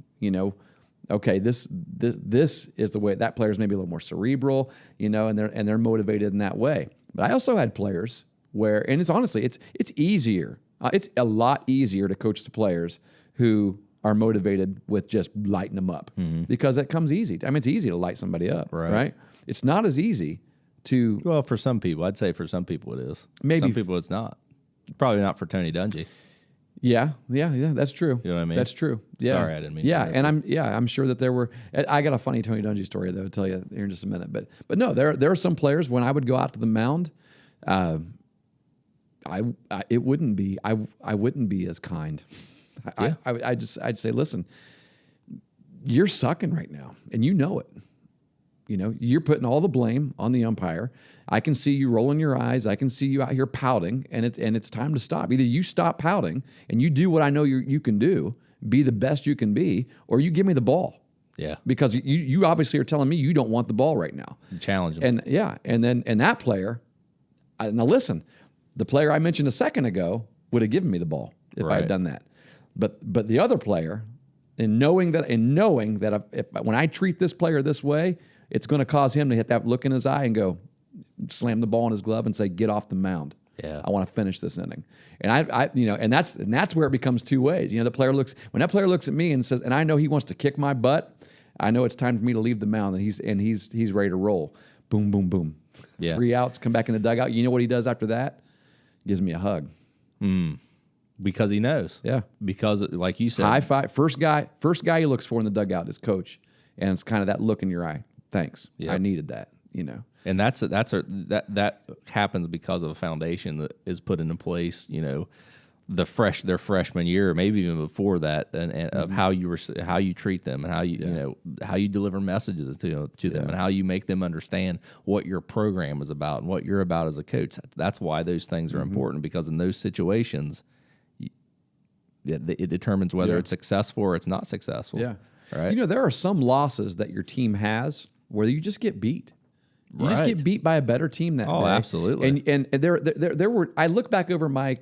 okay, this is the way that player's maybe a little more cerebral, and they're motivated in that way. But I also had players where, and it's easier. It's a lot easier to coach the players who are motivated with just lighting them up, because it comes easy. I mean, it's easy to light somebody up, right? It's not as easy to. Well, for some people, I'd say for some people it is. Maybe some people it's not. Probably not for Tony Dungy. Yeah, that's true. You know what I mean? That's true. Yeah. Sorry, I didn't mean. Yeah, and I'm sure that there were. I got a funny Tony Dungy story that I'll tell you here in just a minute. But no, there are some players when I would go out to the mound, it wouldn't be. I wouldn't be as kind. Yeah. I'd say, listen, you're sucking right now, and you know it. You know, you're putting all the blame on the umpire. I can see you rolling your eyes. I can see you out here pouting, and it's time to stop. Either you stop pouting and you do what I know you can do, be the best you can be, or you give me the ball. Yeah. Because you obviously are telling me you don't want the ball right now. Challenge him. And that player, now listen, the player I mentioned a second ago would have given me the ball if I had done that. But the other player, in knowing that if when I treat this player this way, it's going to cause him to hit that look in his eye and go slam the ball in his glove and say, "Get off the mound. Yeah. I want to finish this inning." And and that's where it becomes two ways. When that player looks at me and says, and I know he wants to kick my butt, I know it's time for me to leave the mound, and he's ready to roll. Boom, boom, boom. Yeah. 3 outs, come back in the dugout. You know what he does after that? Gives me a hug. Because he knows. Yeah. Because, like you said. High five. First guy he looks for in the dugout is coach. And it's kind of that look in your eye. Thanks. Yep. I needed that, And that happens because of a foundation that is put into place, their freshman year, maybe even before that, and of how you treat them and how how you deliver messages to them and how you make them understand what your program is about and what you're about as a coach. That's why those things are important, because in those situations, it determines whether it's successful or it's not successful. Yeah. Right. There are some losses that your team has where you just get beat. You just get beat by a better team that day. Oh, absolutely. And there were. I look back over my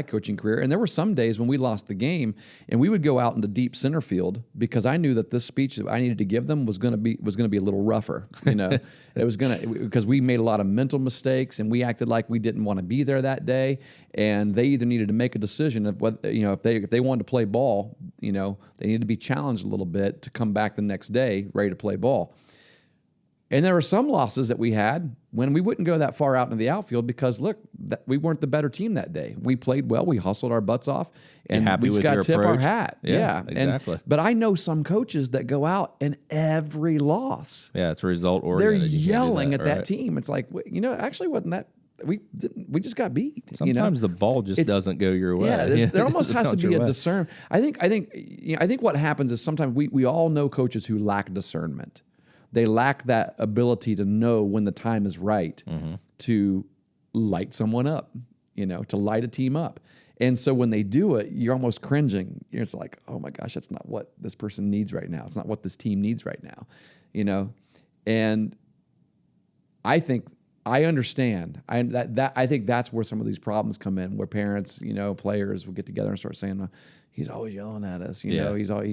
coaching career, and there were some days when we lost the game, and we would go out into deep center field because I knew that this speech that I needed to give them was going to be a little rougher. It was because we made a lot of mental mistakes, and we acted like we didn't want to be there that day, and they either needed to make a decision of what if they wanted to play ball, they needed to be challenged a little bit to come back the next day ready to play ball. And there were some losses that we had when we wouldn't go that far out into the outfield because, look, we weren't the better team that day. We played well. We hustled our butts off. And we just got to tip our hat. Yeah, exactly. But I know some coaches that go out and every loss. Yeah, it's a result oriented. They're yelling at that team. It's like, actually wasn't that. We just got beat. Sometimes the ball just doesn't go your way. Yeah, there almost has to be a discern. I think what happens is sometimes we all know coaches who lack discernment. They lack that ability to know when the time is right to light someone up, to light a team up. And so when they do it, you're almost cringing. It's like, oh my gosh, that's not what this person needs right now. It's not what this team needs right now, And I think I understand. I think that's where some of these problems come in, where parents, players will get together and start saying, he's always yelling at us, he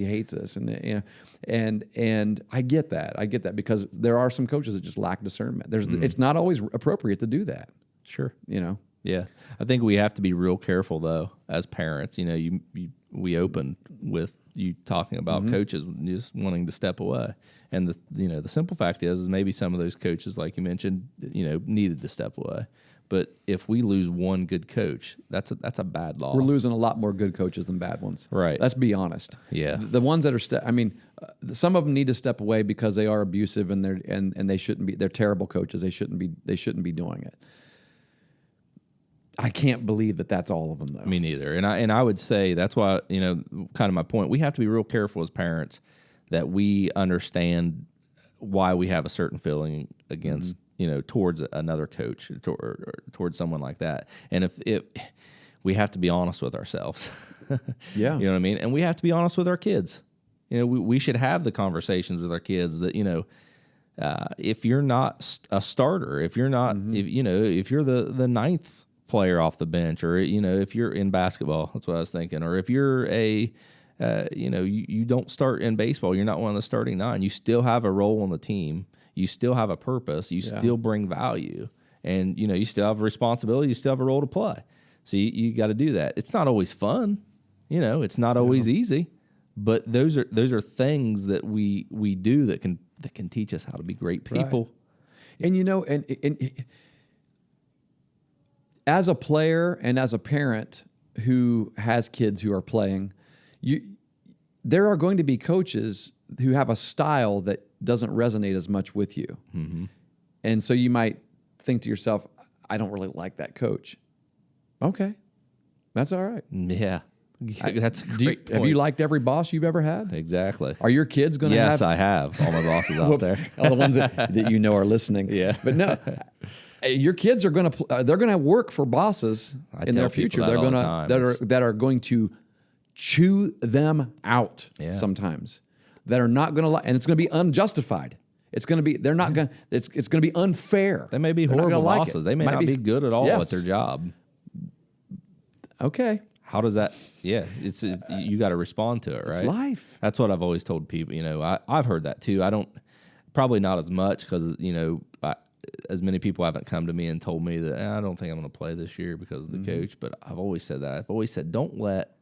hates us, and I get that because there are some coaches that just lack discernment. It's not always appropriate to do that. Sure, Yeah, I think we have to be real careful though as parents. We opened with you talking about coaches just wanting to step away, and the simple fact is maybe some of those coaches, like you mentioned, needed to step away. But if we lose one good coach, that's a bad loss. We're losing a lot more good coaches than bad ones. Right. Let's be honest. Yeah. The ones that are some of them need to step away because they are abusive and they shouldn't be. They're terrible coaches. They shouldn't be doing it. I can't believe that that's all of them though. Me neither. And I would say that's why, kind of my point. We have to be real careful as parents that we understand why we have a certain feeling against towards another coach or towards someone like that. And if we have to be honest with ourselves. Yeah. You know what I mean? And we have to be honest with our kids. We should have the conversations with our kids that, if you're not a starter, if you're not, if you're the ninth player off the bench, or, if you're in basketball, that's what I was thinking, or if you're you don't start in baseball, you're not one of the starting 9, you still have a role on the team. You still have a purpose. You still bring value, and you still have a responsibility. You still have a role to play. So you got to do that. It's not always fun, It's not always easy, but those are things that we do that can teach us how to be great people. Right. And as a player and as a parent who has kids who are playing, there are going to be coaches who have a style that doesn't resonate as much with you. And so you might think to yourself, I don't really like that coach. Okay, that's all right. Yeah. That's a great point. Have you liked every boss you've ever had? Exactly. Are your kids going to have? Yes, I have. All my bosses out Whoops, there. all the ones that you know are listening. Yeah. But no, your kids are going to they're going to work for bosses in their future. They're going to that are going to chew them out sometimes. That are not going to and it's going to be unjustified. It's going to be they're not going it's going to be unfair. They may be horrible bosses. They may not be good at all at their job. Okay. How does that? Yeah, you got to respond to it, right? It's life. That's what I've always told people. I've heard that too. I don't, probably not as much because as many people haven't come to me and told me that I don't think I'm going to play this year because of the coach. But I've always said that. I've always said don't let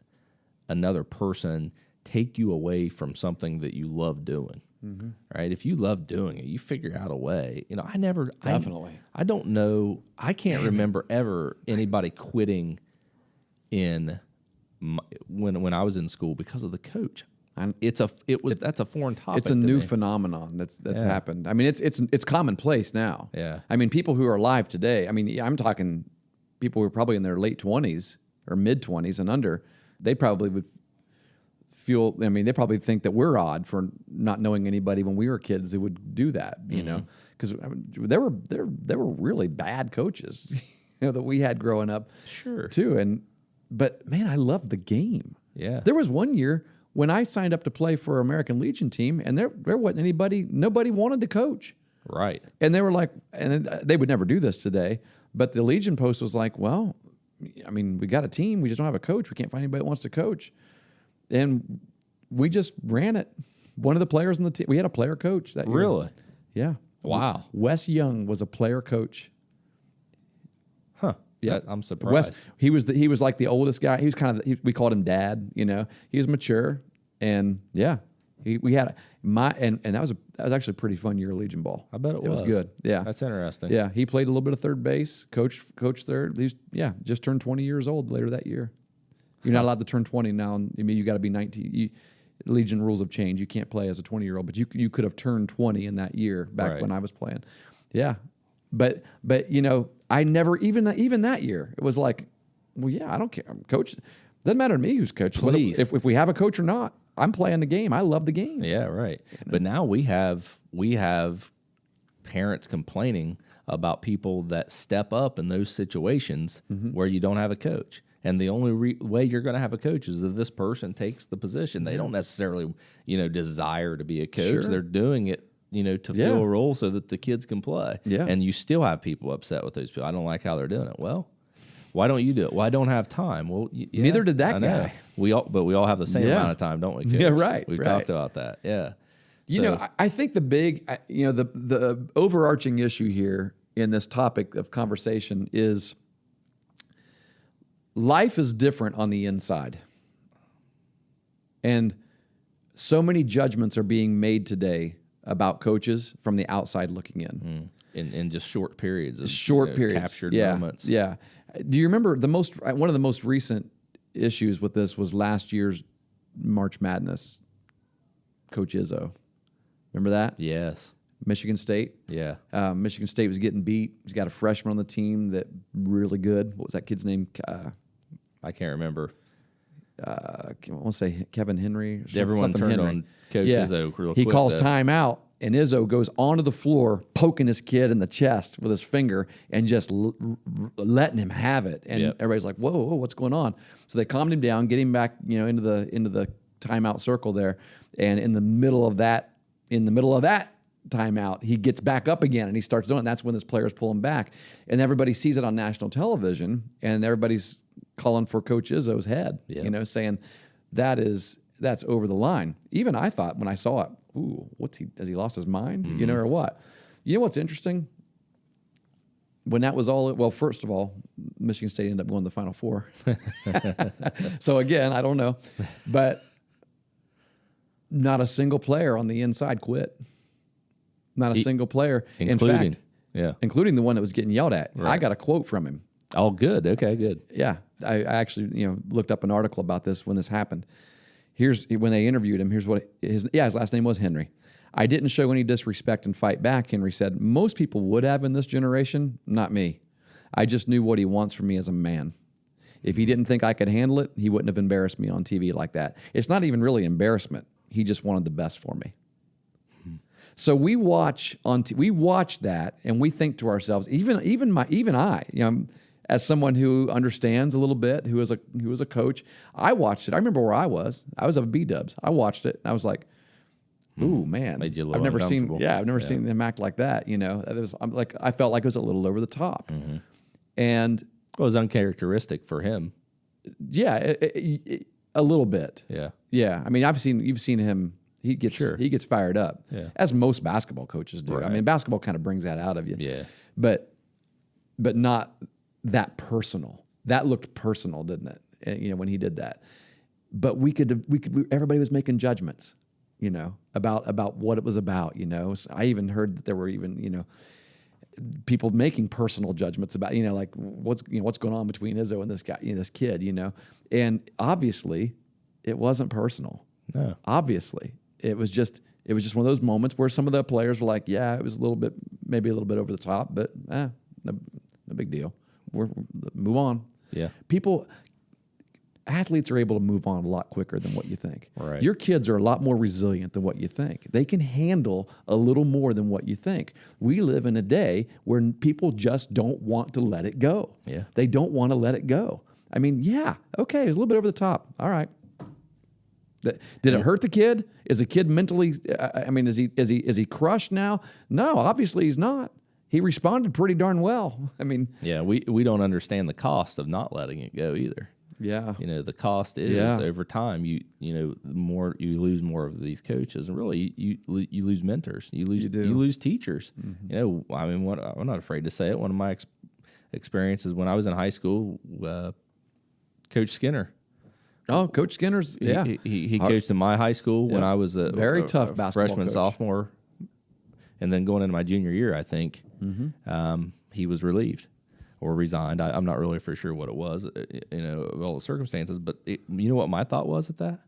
another person take you away from something that you love doing. Right? If you love doing it, you figure out a way. Definitely. I don't know. I can't remember ever anybody quitting when I was in school because of the coach. That's a foreign topic. It's a new phenomenon that's happened. I mean, it's commonplace now. Yeah. I mean, people who are alive today. I mean, I'm talking people who are probably in their late 20s or mid 20s and under. They probably would feel. I mean, they probably think that we're odd for not knowing anybody when we were kids who would do that. You know, because there were really bad coaches, that we had growing up. Sure. Too. But man, I loved the game. Yeah. There was one year when I signed up to play for American Legion team, and there wasn't nobody wanted to coach. Right. And they were like, and they would never do this today, but the Legion post was like, well, I mean, we got a team, we just don't have a coach. We can't find anybody that wants to coach. And we just ran it. One of the players on the team, we had a player coach that year. Really? Yeah. Wow. Wes Young was a player coach. Huh. Yeah, I'm surprised. He was like the oldest guy. He was kind of we called him Dad. He was mature, and we had and that was actually a pretty fun year of Legion ball. I bet it was. It was good. Yeah, that's interesting. Yeah, he played a little bit of third base, coach third. He's just turned 20 years old later that year. You're not allowed to turn 20 now. I mean, you got to be 19. Legion rules have changed. You can't play as a 20-year-old, but you could have turned 20 in that year back when I was playing. Yeah, but I never even that year. It was like, well, yeah, I don't care. Coach, doesn't matter to me who's coach. Please, if we have a coach or not, I'm playing the game. I love the game. Yeah, right. But now we have parents complaining about people that step up in those situations where you don't have a coach. And the only way you're going to have a coach is if this person takes the position. They don't necessarily, desire to be a coach. Sure. They're doing it, to fill a role so that the kids can play. Yeah. And you still have people upset with those people. I don't like how they're doing it. Well, why don't you do it? Well, I don't have time. Well, neither did that guy. We all have the same amount of time, don't we, Coach? Yeah, right. We've talked about that. Yeah. I think the big, the overarching issue here in this topic of conversation is life is different on the inside. And so many judgments are being made today about coaches from the outside looking in. In just short periods. Periods. Captured moments. Yeah. Do you remember one of the most recent issues with this was last year's March Madness, Coach Izzo. Remember that? Yes. Michigan State. Yeah. Michigan State was getting beat. He's got a freshman on the team that really good. What was that kid's name? I can't remember. I want to say Kevin Henry. Everyone turned Henry. on Coach Izzo real quick. He calls timeout, and Izzo goes onto the floor, poking his kid in the chest with his finger and just letting him have it. And everybody's like, whoa, what's going on? So they calmed him down, get him back, into the timeout circle there. And in the middle of that timeout, he gets back up again and he starts doing it. And that's when his players pull him back. And everybody sees it on national television, and everybody's calling for Coach Izzo's head, saying that's over the line. Even I thought when I saw it, ooh, has he lost his mind? Or what? You know what's interesting? When that was first of all, Michigan State ended up going to the Final Four. So again, I don't know. But not a single player on the inside quit. Not a single player. Including the one that was getting yelled at. Right. I got a quote from him. Oh, good. Okay, good. Yeah. I actually, looked up an article about this when this happened. When they interviewed him, here's what his last name was Henry. I didn't show any disrespect and fight back, Henry said. Most people would have in this generation, not me. I just knew what he wants from me as a man. If he didn't think I could handle it, he wouldn't have embarrassed me on TV like that. It's not even really embarrassment. He just wanted the best for me. So we watch that, and we think to ourselves, even I, as someone who understands a little bit, who was a coach, I watched it. I remember where I was. I was up at B-Dubs. I watched it, and I was like, "Ooh, man, Made you a little I've never seen uncomfortable. seen him act like that." I felt like it was a little over the top, and Well, it was uncharacteristic for him. yeah, a little bit. Yeah. Yeah, I mean, you've seen him. He gets fired up, as most basketball coaches do. Right. I mean, basketball kind of brings that out of you. Yeah. But not that personal. That looked personal, didn't it? When he did that. But everybody was making judgments, about what it was about. So I even heard that there were even people making personal judgments about like what's going on between Izzo and this guy, this kid, and obviously it wasn't personal. No. Obviously, it was just one of those moments where some of the players were like, "Yeah, it was maybe a little bit over the top, but no big deal. We're move on." Yeah. Athletes are able to move on a lot quicker than what you think. Right. Your kids are a lot more resilient than what you think. They can handle a little more than what you think. We live in a day where people just don't want to let it go. Yeah. They don't want to let it go. I mean, yeah, okay, it was a little bit over the top. All right. Did it hurt the kid? Is the kid mentally? Is he crushed now? No, obviously he's not. He responded pretty darn well. I mean, Yeah, we don't understand the cost of not letting it go either. yeah, The cost is over time. You lose more of these coaches, and really you lose mentors. You lose teachers. I'm not afraid to say it. One of my experiences when I was in high school, Coach Skinner. Oh, Coach Skinner's, yeah. He coached in my high school when I was a Very tough basketball freshman, coach. Sophomore, and then going into my junior year, I think he was relieved or resigned. I'm not really for sure what it was, of all the circumstances. But you know what my thought was at that?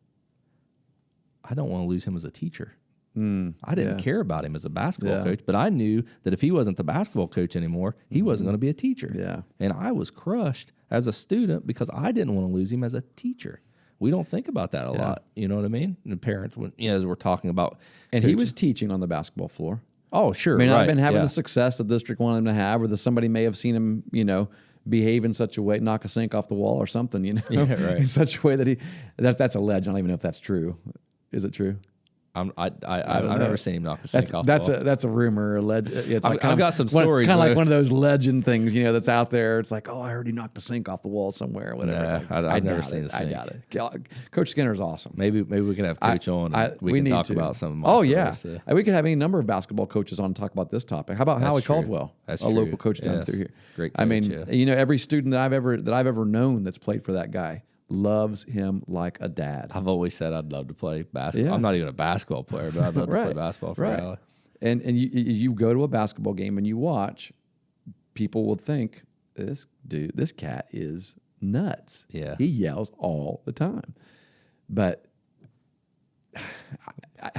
I don't want to lose him as a teacher. I didn't care about him as a basketball coach, but I knew that if he wasn't the basketball coach anymore, he wasn't going to be a teacher. Yeah. And I was crushed as a student because I didn't want to lose him as a teacher. We don't think about that a lot. You know what I mean? And the parents, as we're talking about. And he was teaching on the basketball floor. Oh, sure. May not have right, been having the success the district wanted him to have, or that somebody may have seen him, behave in such a way, knock a sink off the wall or something, Yeah, right. in such a way that that's alleged. I don't even know if that's true. Is it true? I've never seen him knock a sink off the wall. That's a rumor. It's like I've got some stories. It's kind of like one of those legend things, that's out there. It's like, oh, I heard he knocked a sink off the wall somewhere. Or whatever. Nah, It's like, I've never doubt seen it. a sink. I doubt it. Coach Skinner's awesome. Maybe we can have Coach on. And we can need talk to. about some of my Oh stories, yeah, so. we could have any number of basketball coaches on to talk about this topic. How about Howie true. Caldwell, That's a true. local coach down Yes. through here? Great I mean, coach, yeah. every student that I've ever known that's played for that guy loves him like a dad. I've always said I'd love to play basketball. Yeah. I'm not even a basketball player, but I'd love to play basketball for Howie. And you go to a basketball game and you watch, people will think this cat is nuts. Yeah. He yells all the time. But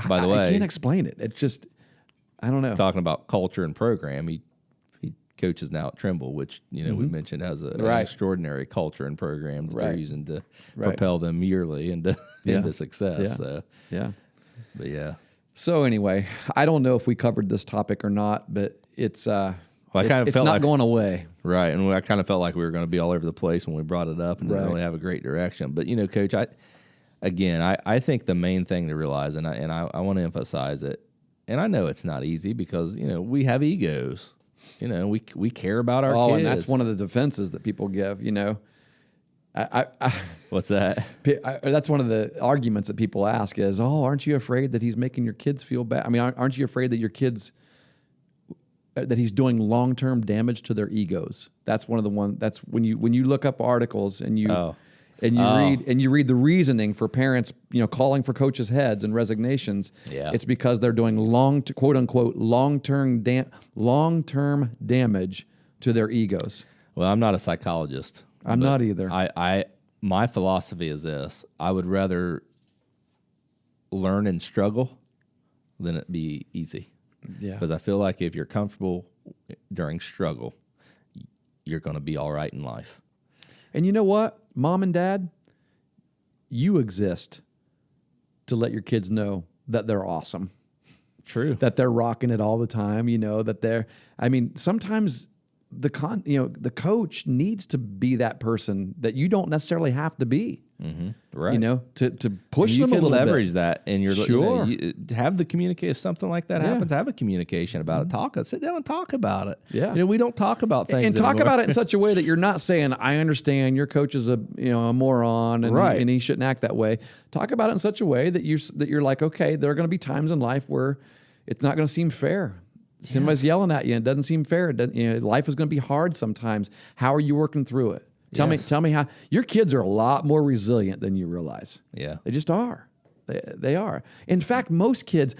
By the way, I can't explain it. It's just, I don't know. Talking about culture and program, he coaches now at Trimble, which we mentioned has an extraordinary culture and program that they're using to propel them yearly into success. Yeah. So, Yeah. but yeah. So anyway, I don't know if we covered this topic or not, but it's I kind of it's felt not like, going away. Right, and I kind of felt like we were going to be all over the place when we brought it up and didn't really have a great direction. But Coach, I think the main thing to realize, and I want to emphasize it, and I know it's not easy because we have egos. We care about our kids. And that's one of the defenses that people give. What's that? That's one of the arguments that people ask is, aren't you afraid that he's making your kids feel bad? I mean, aren't you afraid that your kids, that he's doing long-term damage to their egos? That's one of the that's when you look up articles and you read the reasoning for parents, calling for coaches' heads and resignations. Yeah. It's because they're doing quote unquote long-term damage to their egos. Well, I'm not a psychologist. I'm not either. My philosophy is this: I would rather learn and struggle than it be easy. Yeah. Because I feel like if you're comfortable during struggle, you're going to be all right in life. And you know what? mom and dad, you exist to let your kids know that they're awesome. True. That they're rocking it all the time, that sometimes the coach needs to be that person that you don't necessarily have to be. Mm-hmm. Right. To push you them a can little leverage bit. that in your Sure. have the communicate. If something like that Yeah. happens, have a communication about it. Sit down and talk about it. Yeah. We don't talk about things And talk anymore. about it in such a way that you're not saying, I understand your coach is a moron and, Right. and he shouldn't act that way. Talk about it in such a way that you're like, okay, there are going to be times in life where it's not going to seem fair. Somebody's yelling at you and it doesn't seem fair. Life is going to be hard sometimes. How are you working through it? Tell me how your kids are a lot more resilient than you realize. Yeah. They just are. They are. In fact, most kids,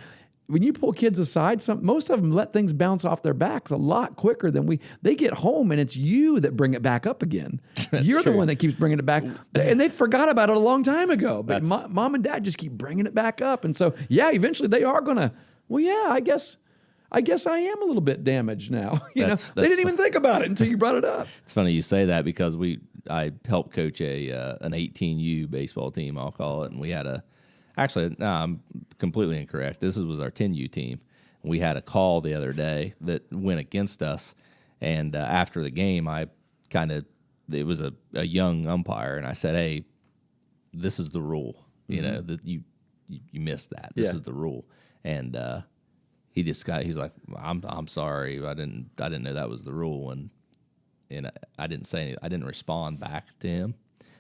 when you pull kids aside, most of them let things bounce off their backs a lot quicker than they get home and it's you that bring it back up again. You're the one that keeps bringing it back. And they forgot about it a long time ago. But mom and dad just keep bringing it back up. And so, eventually they are going to, I guess I am a little bit damaged now. They didn't even think about it until you brought it up. It's funny you say that because I helped coach an 18U baseball team, I'll call it, and we had I'm completely incorrect. This was our 10U team. We had a call the other day that went against us, and after the game, it was a young umpire, and I said, "Hey, this is the rule. That you missed that. This is the rule." And he's like, I'm sorry, I didn't know that was the rule, and I didn't say anything. I didn't respond back to him.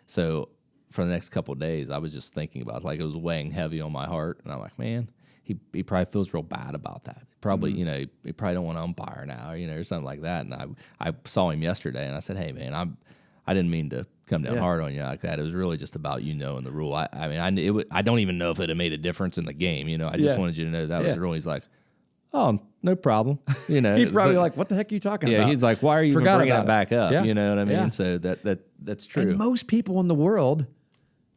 So for the next couple of days, I was just thinking about it, like it was weighing heavy on my heart, and I'm like, man, he probably feels real bad about that. Probably, he probably don't want to umpire now, or something like that. And I saw him yesterday, and I said, hey, man, I didn't mean to come down hard on you like that. It was really just about knowing the rule. I don't even know if it had made a difference in the game. I just wanted you to know that was the rule. He's like, oh, no problem. He'd probably like, what the heck are you talking about? Yeah, he's like, why are you bringing it back up? Yeah. You know what I mean? Yeah. So that's true. And most people in the world,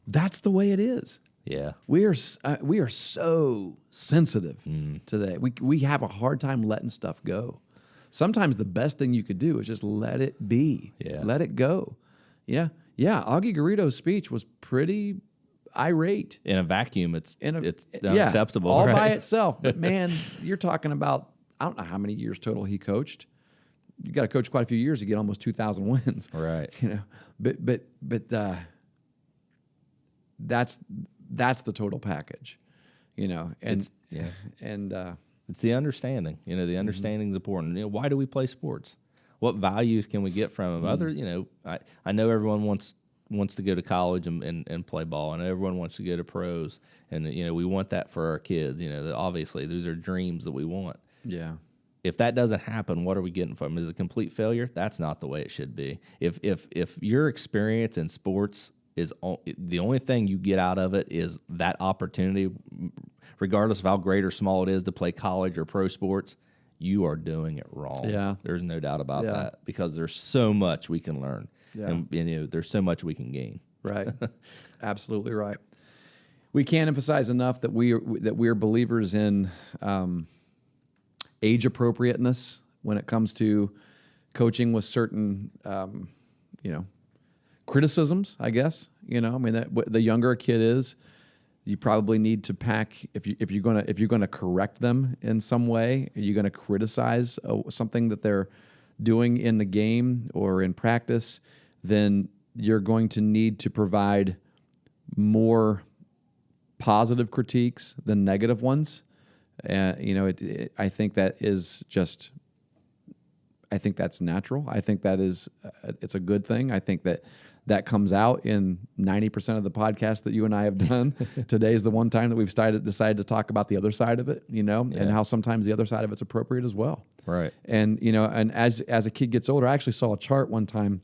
that's the way it is. Yeah, we are so sensitive today. We have a hard time letting stuff go. Sometimes the best thing you could do is just let it be. Yeah. Let it go. Yeah. Augie Garrido's speech was pretty irate. In a vacuum, it's unacceptable. All right? by itself. But man, you're talking about, I don't know how many years total he coached. You got to coach quite a few years to get almost 2,000 wins. Right. But that's the total package. And it's the understanding. The understanding is important. Why do we play sports? What values can we get from them? I know everyone wants to go to college and play ball, and everyone wants to go to pros, and we want that for our kids. Obviously those are dreams that we want. Yeah. If that doesn't happen, what are we getting from it? Is it a complete failure? That's not the way it should be. If your experience in sports is the only thing you get out of it is that opportunity, regardless of how great or small it is to play college or pro sports, you are doing it wrong. Yeah. There's no doubt about that, because there's so much we can learn. Yeah. And there's so much we can gain. Right. Absolutely right. We can't emphasize enough that we're believers in age appropriateness when it comes to coaching with certain criticisms, I guess. The younger a kid is, you probably need to pack, if you're gonna correct them in some way, you're gonna criticize something that they're doing in the game or in practice, then you're going to need to provide more positive critiques than negative ones. I think that is just, I think that's natural. I think that is, it's a good thing. I think that comes out in 90% of the podcasts that you and I have done. Today's the one time that we've decided to talk about the other side of it, and how sometimes the other side of it's appropriate as well. Right. And, and as a kid gets older, I actually saw a chart one time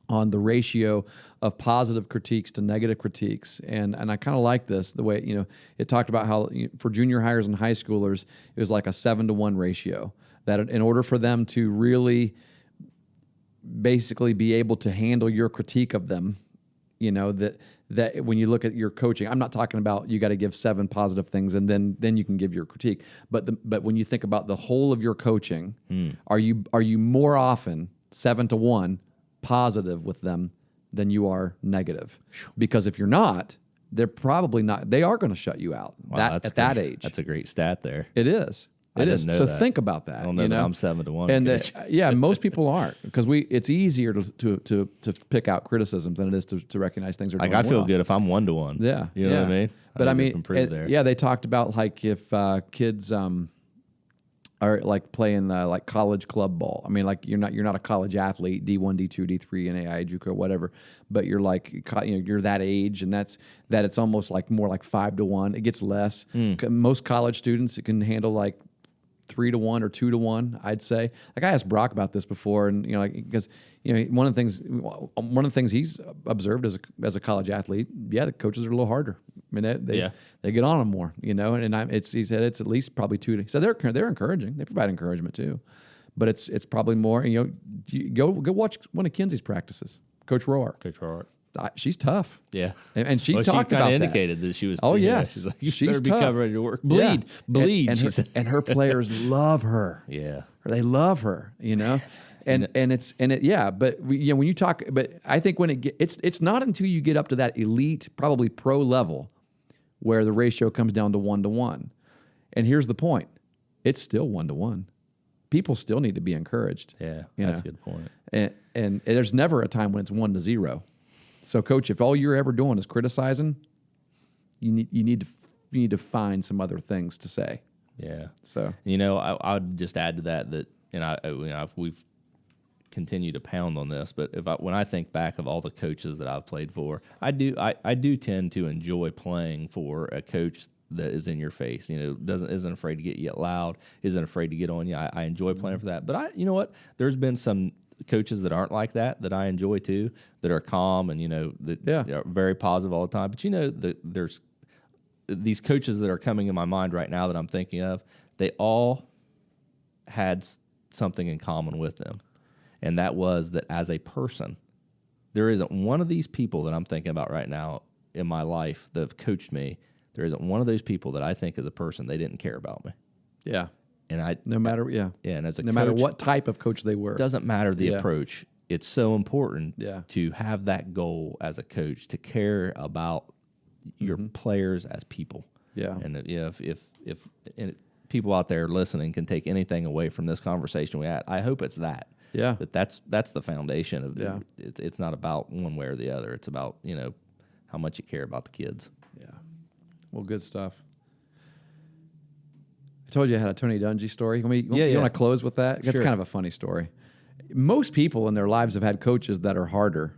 on the ratio of positive critiques to negative critiques. And I kind of like this, the way, it talked about how for junior hires and high schoolers, it was like a 7-to-1 ratio, that in order for them to really basically be able to handle your critique of them, that when you look at your coaching, I'm not talking about you got to give 7 positive things and then you can give your critique. But when you think about the whole of your coaching, are you more often 7-to-1 positive with them than you are negative. Because if you're not, they're probably not. They are going to shut you out at that age. That's a great stat there. It is. I didn't know So that. think about that. I don't know that I'm 7-1. And yeah, most people aren't, because it's easier to pick out criticisms than it is to recognize things are doing I feel well. good if I'm 1-1. Yeah, you know what I mean. But I mean, improve there. yeah, they talked about like if kids are like playing like college club ball. I mean, like you're not a college athlete, D1, D2, D3, NAI, JUCO, whatever. But you're like you're that age, and that it's almost like more like 5-1. It gets less. Most college students it can handle like 3-1 or 2-1, I'd say. Like I asked Brock about this before, and because one of the things he's observed as a college athlete, the coaches are a little harder. I mean, they get on them more, and he said it's at least probably 2. So they're encouraging. They provide encouragement too, but it's probably more. You go watch one of Kenzie's practices, Coach Roar. She's tough. Yeah. And she talked she about that. indicated that she was. Oh, yeah. yes. She's like, you She's better be tough. covering your work. Bleed. Yeah. And her players love her. Yeah. They love her, And but when you talk, but I think when it's not until you get up to that elite, probably pro level, where the ratio comes down to 1-1. And here's the point. It's still 1-1. People still need to be encouraged. Yeah. That's a good point. And there's never a time when it's 1-0. So, Coach, if all you're ever doing is criticizing, you need to find some other things to say. Yeah. So I would just add to that we've continued to pound on this, but when I think back of all the coaches that I've played for, I do tend to enjoy playing for a coach that is in your face. Isn't afraid to get you loud, isn't afraid to get on you. I enjoy playing for that. But you know what? There's been some coaches that aren't like that I enjoy too, that are calm and are very positive all the time. But there's these coaches that are coming in my mind right now that I'm thinking of. They all had something in common with them, and that was that as a person, there isn't one of these people that I'm thinking about right now in my life that have coached me. There isn't one of those people that I think as a person they didn't care about me. Yeah. And and as a no coach, matter what type of coach they were, doesn't matter the approach. It's so important to have that goal as a coach, to care about your players as people. Yeah. And if people out there listening can take anything away from this conversation we had, I hope it's that. Yeah. That's the foundation of it's not about one way or the other. It's about how much you care about the kids. Yeah. Well, good stuff. I told you I had a Tony Dungy story. You want to close with that? That's kind of a funny story. Most people in their lives have had coaches that are harder,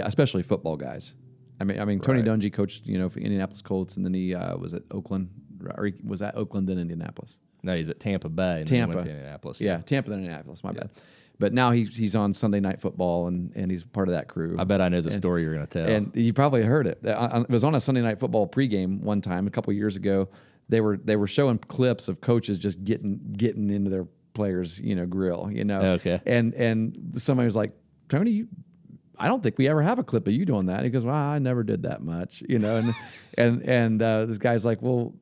especially football guys. I mean, Tony Dungy coached, for Indianapolis Colts, and then he was at Oakland, or he was at Oakland then Indianapolis. No, he's at Tampa Bay. And Tampa, then went to Indianapolis. Yeah, Tampa then Indianapolis. My bad. But now he's on Sunday Night Football, and he's part of that crew. I bet I know the story you're going to tell. And you probably heard it. It was on a Sunday Night Football pregame one time a couple years ago. They were showing clips of coaches just getting into their players, grill, Okay. And somebody was like, Tony, I don't think we ever have a clip of you doing that. He goes, well, I never did that much, and this guy's like, well,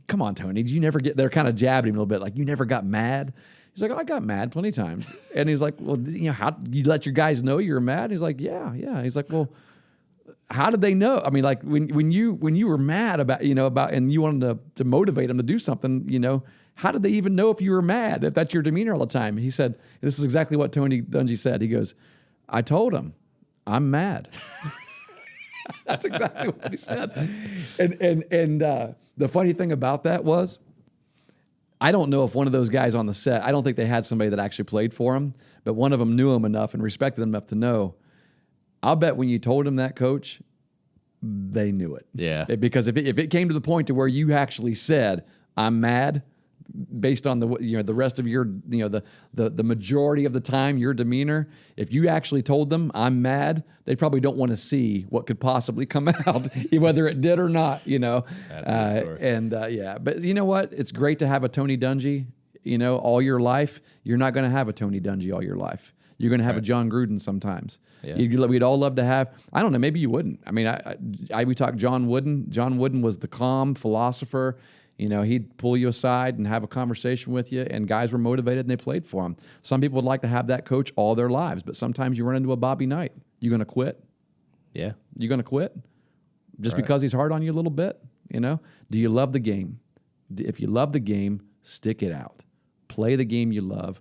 come on, Tony, did you never get? They're kind of jabbing him a little bit, like, you never got mad. He's like, oh, I got mad plenty of times. And he's like, well, how you let your guys know you're mad? He's like, yeah. He's like, well, how did they know? I mean, like when you were mad about and you wanted to motivate them to do something, how did they even know if you were mad, if that's your demeanor all the time? He said, this is exactly what Tony Dungy said. He goes, I told him I'm mad. That's exactly what he said. And the funny thing about that was, I don't know if one of those guys on the set, I don't think they had somebody that actually played for him, but one of them knew him enough and respected him enough to know. I'll bet when you told him that, Coach, they knew it. Yeah. Because if it came to the point to where you actually said, I'm mad, based on the rest of your, the majority of the time, your demeanor, if you actually told them I'm mad, they probably don't want to see what could possibly come out, whether it did or not, That's a good story. But you know what? It's great to have a Tony Dungy, all your life. You're not going to have a Tony Dungy all your life. You're going to have a John Gruden sometimes. Yeah. We'd all love to have. I don't know. Maybe you wouldn't. I mean, we talked John Wooden. John Wooden was the calm philosopher. He'd pull you aside and have a conversation with you, and guys were motivated and they played for him. Some people would like to have that coach all their lives, but sometimes you run into a Bobby Knight. You going to quit? Yeah. You going to quit just Right. because he's hard on you a little bit? You know, do you love the game? If you love the game, stick it out. Play the game you love,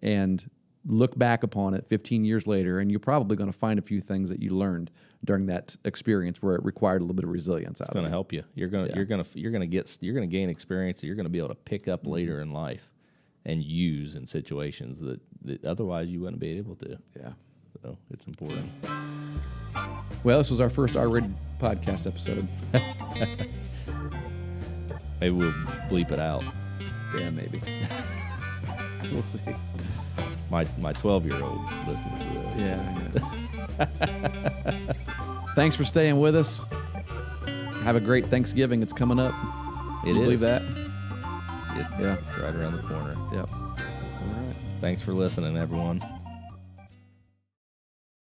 and look back upon it 15 years later, and you're probably going to find a few things that you learned during that experience where it required a little bit of resilience out It's going of to you. help you. You're going to gain experience that you're going to be able to pick up later in life and use in situations that otherwise you wouldn't be able to. Yeah. So it's important. Well, this was our first R-rated podcast episode. Maybe we'll bleep it out. Yeah, maybe. We'll see. My 12-year-old listens to this. Yeah. Thanks for staying with us. Have a great Thanksgiving. It's coming up. It Can you is. believe that? It's Yeah. right around the corner. Yep. All right. Thanks for listening, everyone.